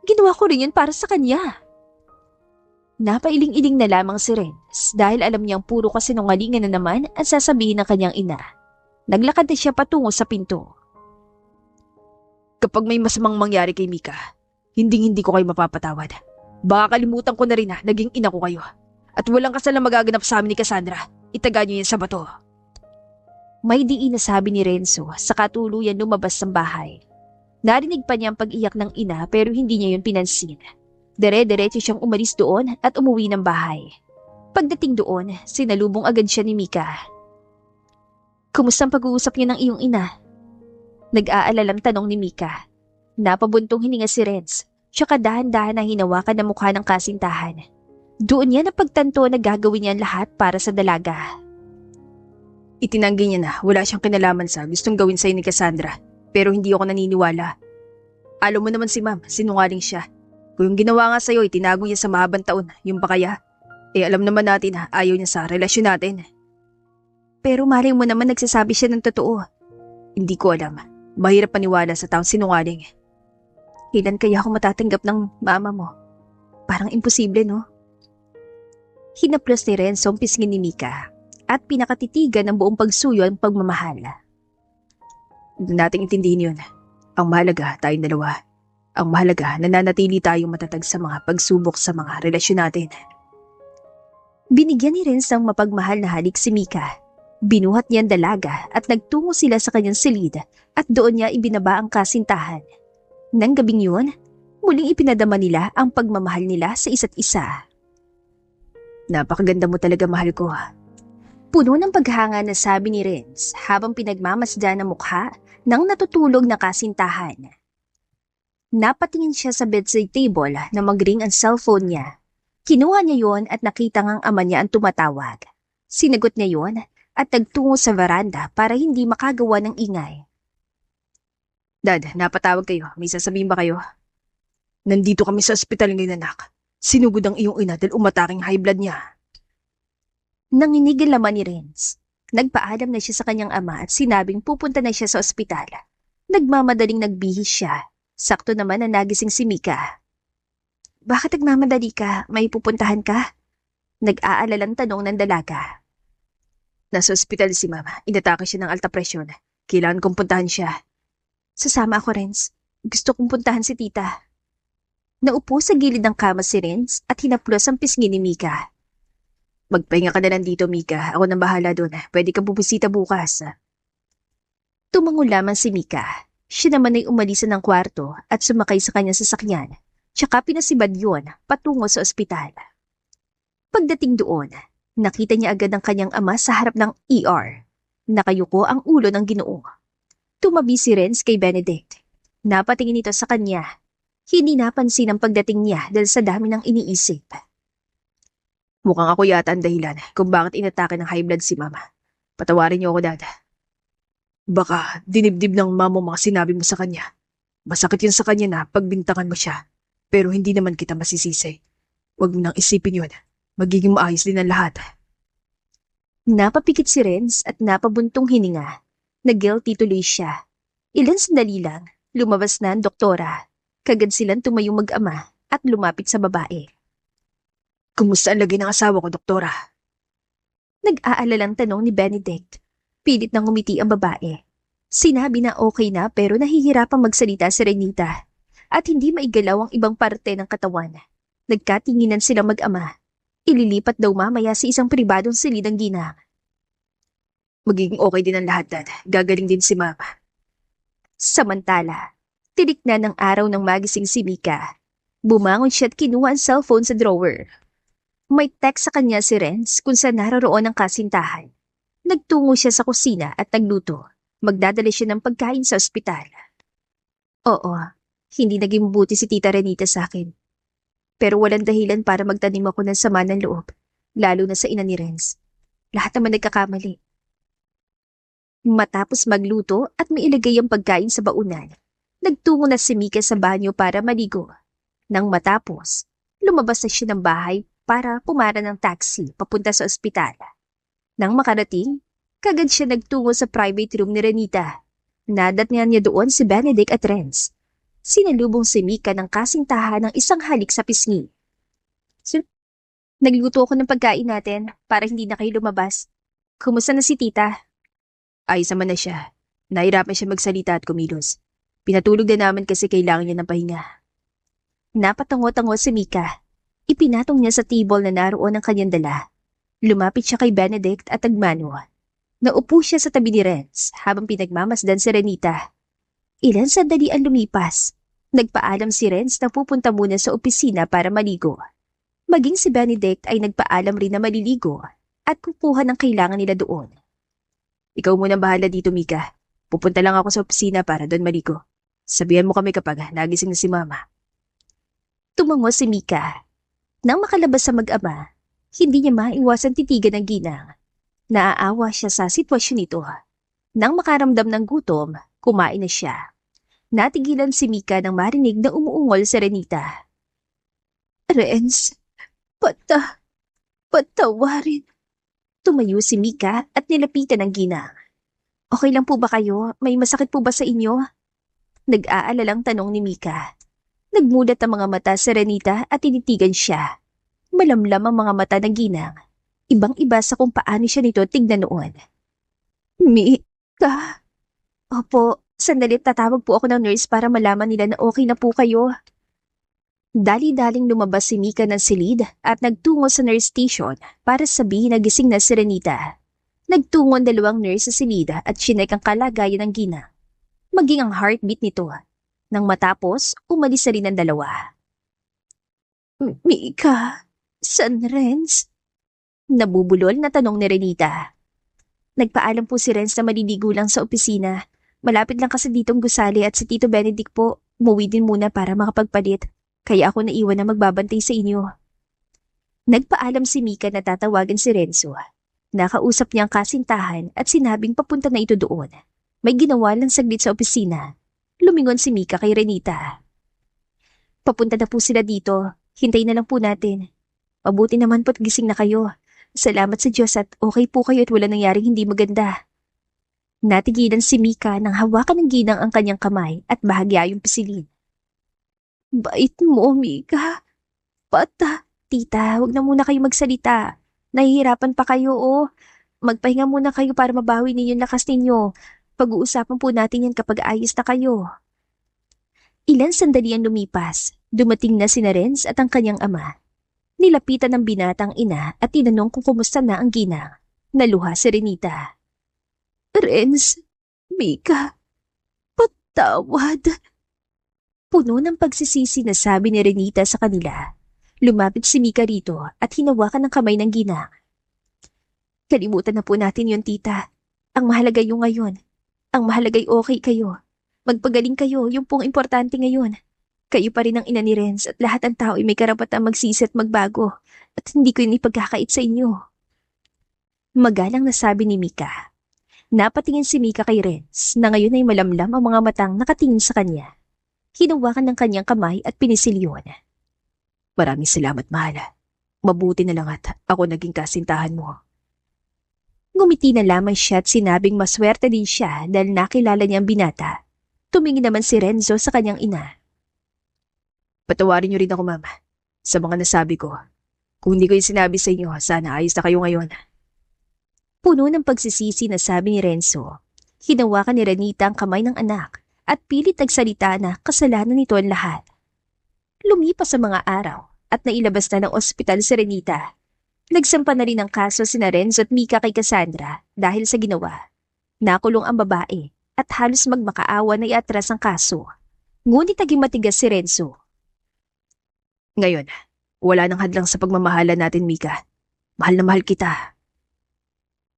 A: ginawa ko rin yun para sa kanya. Napailing-iling na lamang si Renz dahil alam niyang puro kasinungalingan na naman ang sasabihin ng kanyang ina. Naglakad na siya patungo sa pinto.
B: Kapag may masamang mangyari kay Mika, hindi ko kayo mapapatawad. Baka kalimutan ko na rin na naging ina ko kayo. At walang kasal na magaganap sa amin ni Cassandra. Itaga niyo yan sa bato.
A: May diin na sabi ni Renzo sa katuluyan lumabas ng bahay. Narinig pa niya ang pag-iyak ng ina pero hindi niya yun pinansin. Dire-diretso siyang umalis doon at umuwi ng bahay. Pagdating doon, sinalubong agad siya ni Mika. Kumusta ang pag-uusap niyo ng iyong ina? Nag-aalalang tanong ni Mika. Napabuntong hininga si Renz, tsaka dahan-dahan na hinawakan ang mukha ng kasintahan. Doon niya napagtanto na gagawin niya ang lahat para sa dalaga.
B: Itinanggi niya na wala siyang kinalaman sa gustong gawin sa'yo ni Cassandra, pero hindi ako naniniwala. Alam mo naman si ma'am, sinungaling siya. Kung yung ginawa nga sa'yo, itinago niya sa mahabang taon, yung pa kaya? Alam naman natin na ayaw niya sa relasyon natin.
A: Pero malay mo naman nagsasabi siya ng totoo.
B: Hindi ko alam. Mahirap paniwala sa taong sinungaling.
A: Kailan kaya ako matatanggap ng mama mo? Parang imposible, no? Hinaplos ni Renzo ang pisngin ni Mika at pinakatitigan ng buong pagsuyo ang pagmamahal.
B: Hindi nating intindihin yun. Ang mahalaga, tayong dalawa. Ang mahalaga, nananatili tayong matatag sa mga pagsubok sa mga relasyon natin.
A: Binigyan ni Renzo ng mapagmahal na halik si Mika. Binuhat niya ang dalaga at nagtungo sila sa kanyang silid at doon niya ibinaba ang kasintahan. Nang gabing yun, muling ipinadama nila ang pagmamahal nila sa isa't isa.
B: Napakaganda mo talaga, mahal ko.
A: Puno ng paghanga na sabi ni Renz habang pinagmamasdan ang mukha ng natutulog na kasintahan. Napatingin siya sa bedside table na mag-ring ang cellphone niya. Kinuha niya yon at nakita ngang ama niya ang tumatawag. Sinagot niya yon at nagtungo sa veranda para hindi makagawa ng ingay.
B: Dad, napatawag kayo. May sasabihin ba kayo? Nandito kami sa ospital ngayon, anak. Sinugod ang iyong ina dahil umataking high blood niya.
A: Nanginig ang laman ni Renz. Nagpaalam na siya sa kanyang ama at sinabing pupunta na siya sa ospital. Nagmamadaling nagbihis siya. Sakto naman na nagising si Mika. Bakit nagmamadali ka? May pupuntahan ka? Nag-aalalang tanong ng dalaga.
B: Nasa ospital si mama. Inatake siya ng alta presyon. Kailangan kong puntahan siya.
A: Sasama ako, Renz. Gusto kong puntahan si tita. Naupo sa gilid ng kama si Renz at hinaplos ang pisngi ni Mika.
B: Magpahinga ka na lang dito, Mika. Ako nang bahala doon. Pwede kang bubisita bukas.
A: Tumango lamang si Mika. Siya naman ay umalis ng kwarto at sumakay sa kanyang sasakyan. Tsaka pinasibad yun patungo sa ospital. Pagdating doon, nakita niya agad ang kanyang ama sa harap ng ER. Nakayuko ang ulo ng Ginoo. Tumabi si Renz kay Benedict. Napatingin ito sa kanya. Hindi napansin ang pagdating niya dahil sa dami ng iniisip.
B: Mukhang ako yata ang dahilan kung bakit inatake ng high blood si mama. Patawarin niyo ako, Dad. Baka dinibdib ng mama mga sinabi mo sa kanya. Masakit yun sa kanya na pagbintangan mo siya. Pero hindi naman kita masisisi. Huwag mo nang isipin yun. Magiging maayos din ang lahat.
A: Napapikit si Renz at napabuntong hininga. Nag-guilty tuloy siya. Ilan sandali lang, lumabas na ang doktora. Kagad silang tumayong mag-ama at lumapit sa babae.
B: Kumusta ang lagay ng asawa ko, doktora?
A: Nag-aalalang tanong ni Benedict. Pilit nang ngumiti ang babae. Sinabi na okay na pero nahihirapang magsalita si Renita at hindi maigalaw ang ibang parte ng katawan. Nagkatinginan silang mag-ama. Ililipat daw mamaya sa isang pribadong silid ang ginang.
B: Magiging okay din ang lahat, Dad. Gagaling din si Mama.
A: Samantala, tinik na ng araw ng magising si Mika. Bumangon siya at kinuha ang cellphone sa drawer. May text sa kanya si Renz kung saan naroroon ang kasintahan. Nagtungo siya sa kusina at nagluto. Magdadala siya ng pagkain sa ospital. Oo, hindi naging mabuti si Tita Renita sa akin. Pero walang dahilan para magtanim ako ng sama ng loob, lalo na sa ina ni Renz. Lahat naman nagkakamali. Matapos magluto at mailagay ang pagkain sa baunan, nagtungo na si Mika sa banyo para maligo. Nang matapos, lumabas na siya ng bahay para pumara ng taxi papunta sa ospital. Nang makarating, kagad siya nagtungo sa private room ni Renita. Nadatngan niya doon si Benedict at Renz. Sinalubong si Mika ng kasintahan ng isang halik sa pisngi. Sir, nagluto ako ng pagkain natin para hindi na kayo lumabas. Kumusta na si tita?
B: Ayos naman na siya. Nahirapan siya magsalita at kumilos. Pinatulog na naman kasi kailangan niya ng pahinga.
A: Napatango-tango si Mika. Ipinatong niya sa table na naroon ang kanyang dala. Lumapit siya kay Benedict at nagmano. Naupo siya sa tabi ni Renz habang pinagmamasdan si Renita. Ilan sandali ang lumipas. Nagpaalam si Renz na pupunta muna sa opisina para maligo. Maging si Benedict ay nagpaalam rin na maliligo at kukuha ng kailangan nila doon.
B: Ikaw muna bahala dito, Mika. Pupunta lang ako sa opisina para doon maligo. Sabihan mo kami kapag nagising na si Mama.
A: Tumango si Mika. Nang makalabas sa mag-ama, hindi niya maiwasan titigan ng ginang. Naaawa siya sa sitwasyon nito. Nang makaramdam ng gutom, kumain na siya. Natigilan si Mika nang marinig na umuungol si Renita. Renz, patawarin. Tumayo si Mika at nilapitan ng ginang. Okay lang po ba kayo? May masakit po ba sa inyo? Nag-aalalang tanong ni Mika. Nagmulat ang mga mata sa Renita at tinitigan siya. Malamlam ang mga mata ng ginang. Ibang-iba sa kung paano siya nito tignan noon. Mika. Opo, sandali tatawag po ako ng nurse para malaman nila na okay na po kayo. Dali-daling lumabas si Mika ng silid at nagtungo sa nurse station para sabihin na gising na si Renita. Nagtungo ang dalawang nurse sa silid at chinek ang kalagayan ng ginang. Maging ang heartbeat nito. Nang matapos, umalis na rin ang dalawa. Mika, san Renz? Nabubulol na tanong ni Renita. Nagpaalam po si Renz na maliligo lang sa opisina. Malapit lang kasi ditong gusali at si Tito Benedict po, umuwi din muna para makapagpalit. Kaya ako naiwan na magbabantay sa inyo. Nagpaalam si Mika na tatawagan si Renzo. Nakausap niya ang kasintahan at sinabing papunta na ito doon. May ginawa lang saglit sa opisina. Lumingon si Mika kay Renita. Papunta na po sila dito. Hintayin na lang po natin. Mabuti naman po't gising na kayo. Salamat sa Diyos at okay po kayo at wala nangyaring hindi maganda. Natigilan si Mika nang hawakan ng ginang ang kanyang kamay at bahagya yung pisilin. Bait mo, Mika. Tita, wag na muna kayo magsalita. Nahihirapan pa kayo, oh. Magpahinga muna kayo para mabawi ninyo yung lakas ninyo. Pag-uusapan po natin yan kapag ayos na kayo. Ilan sandali ang lumipas. Dumating na si Renz at ang kanyang ama. Nilapitan ng binatang ina at tinanong kung kumusta na ang ginang. Naluha si Renita. Renz, Mika, patawad. Puno ng pagsisisi na sabi ni Renita sa kanila. Lumapit si Mika rito at hinawakan ng kamay ng ginang. Kalimutan na po natin yon, tita. Ang mahalaga yung ngayon. Ang mahalaga'y okay kayo. Magpagaling kayo, yung pong importante ngayon. Kayo pa rin ang ina ni Renz at lahat ng tao ay may karapatang magsisi at magbago. At hindi ko yun ipagkakait sa inyo. Magalang na sabi ni Mika. Napatingin si Mika kay Renz na ngayon ay malamlam ang mga matang nakatingin sa kanya. Hinawakan ng kanyang kamay at pinisilyon.
B: Maraming salamat, mahal. Mabuti na lang at ako naging kasintahan mo.
A: Ngumiti na lamang siya at sinabing maswerte din siya dahil nakilala niya ang binata. Tumingin naman si Renzo sa kanyang ina.
B: Patawarin niyo rin ako, Mama, sa mga nasabi ko. Kung hindi ko yung sinabi sa inyo, sana ayos na kayo ngayon.
A: Puno ng pagsisisi na sabi ni Renzo. Hinawakan ni Renita ang kamay ng anak at pilit nagsalita na kasalanan nito ang lahat. Lumipas sa mga araw at nailabas na ng ospital si Renita. Nagsampa na rin ang kaso sina Renzo at Mika kay Cassandra dahil sa ginawa. Nakulong ang babae at halos magmakaawa na iatras ang kaso. Ngunit naging matigas si Renzo.
B: Ngayon, wala nang hadlang sa pagmamahala natin, Mika. Mahal na mahal kita.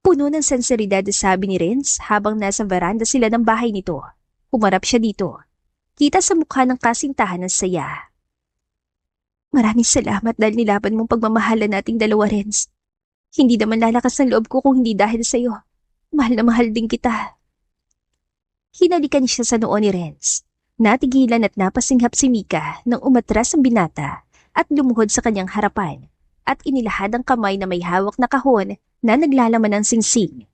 A: Puno ng senseridad sabi ni Renz habang nasa veranda sila ng bahay nito. Humarap siya dito. Kita sa mukha ng kasintahan ng saya. Maraming salamat dahil nilaban mong pagmamahalan nating dalawa, Renz. Hindi naman lalakas ang loob ko kung hindi dahil sa'yo. Mahal na mahal din kita. Hinalikan siya sa noo ni Renz. Natigilan at napasinghap si Mika nang umatras ang binata at lumuhod sa kanyang harapan at inilahad ang kamay na may hawak na kahon na naglalaman ng singsing.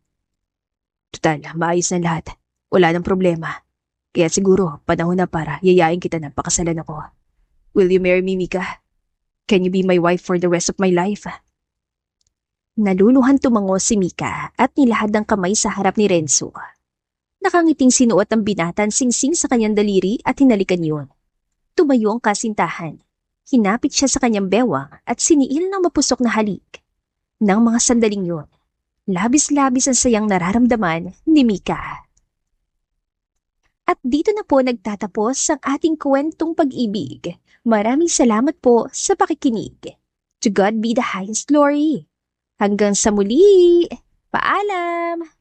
B: Tutal, maayos na lahat. Wala nang problema. Kaya siguro, panahon na para yayain kita ng pakasalan ako. Will you marry me, Mika? Can you be my wife for the rest of my life?
A: Naluluhan tumango si Mika at nilahad ang kamay sa harap ni Renzo. Nakangiting sinuot ang binata ang singsing sa kanyang daliri at hinalikan yun. Tumayo ang kasintahan. Hinapit siya sa kanyang bewang at siniil ng mapusok na halik. Nang mga sandaling yun, labis-labis ang sayang nararamdaman ni Mika. At dito na po nagtatapos ang ating kwentong pag-ibig. Maraming salamat po sa pakikinig. To God be the highest glory. Hanggang sa muli. Paalam!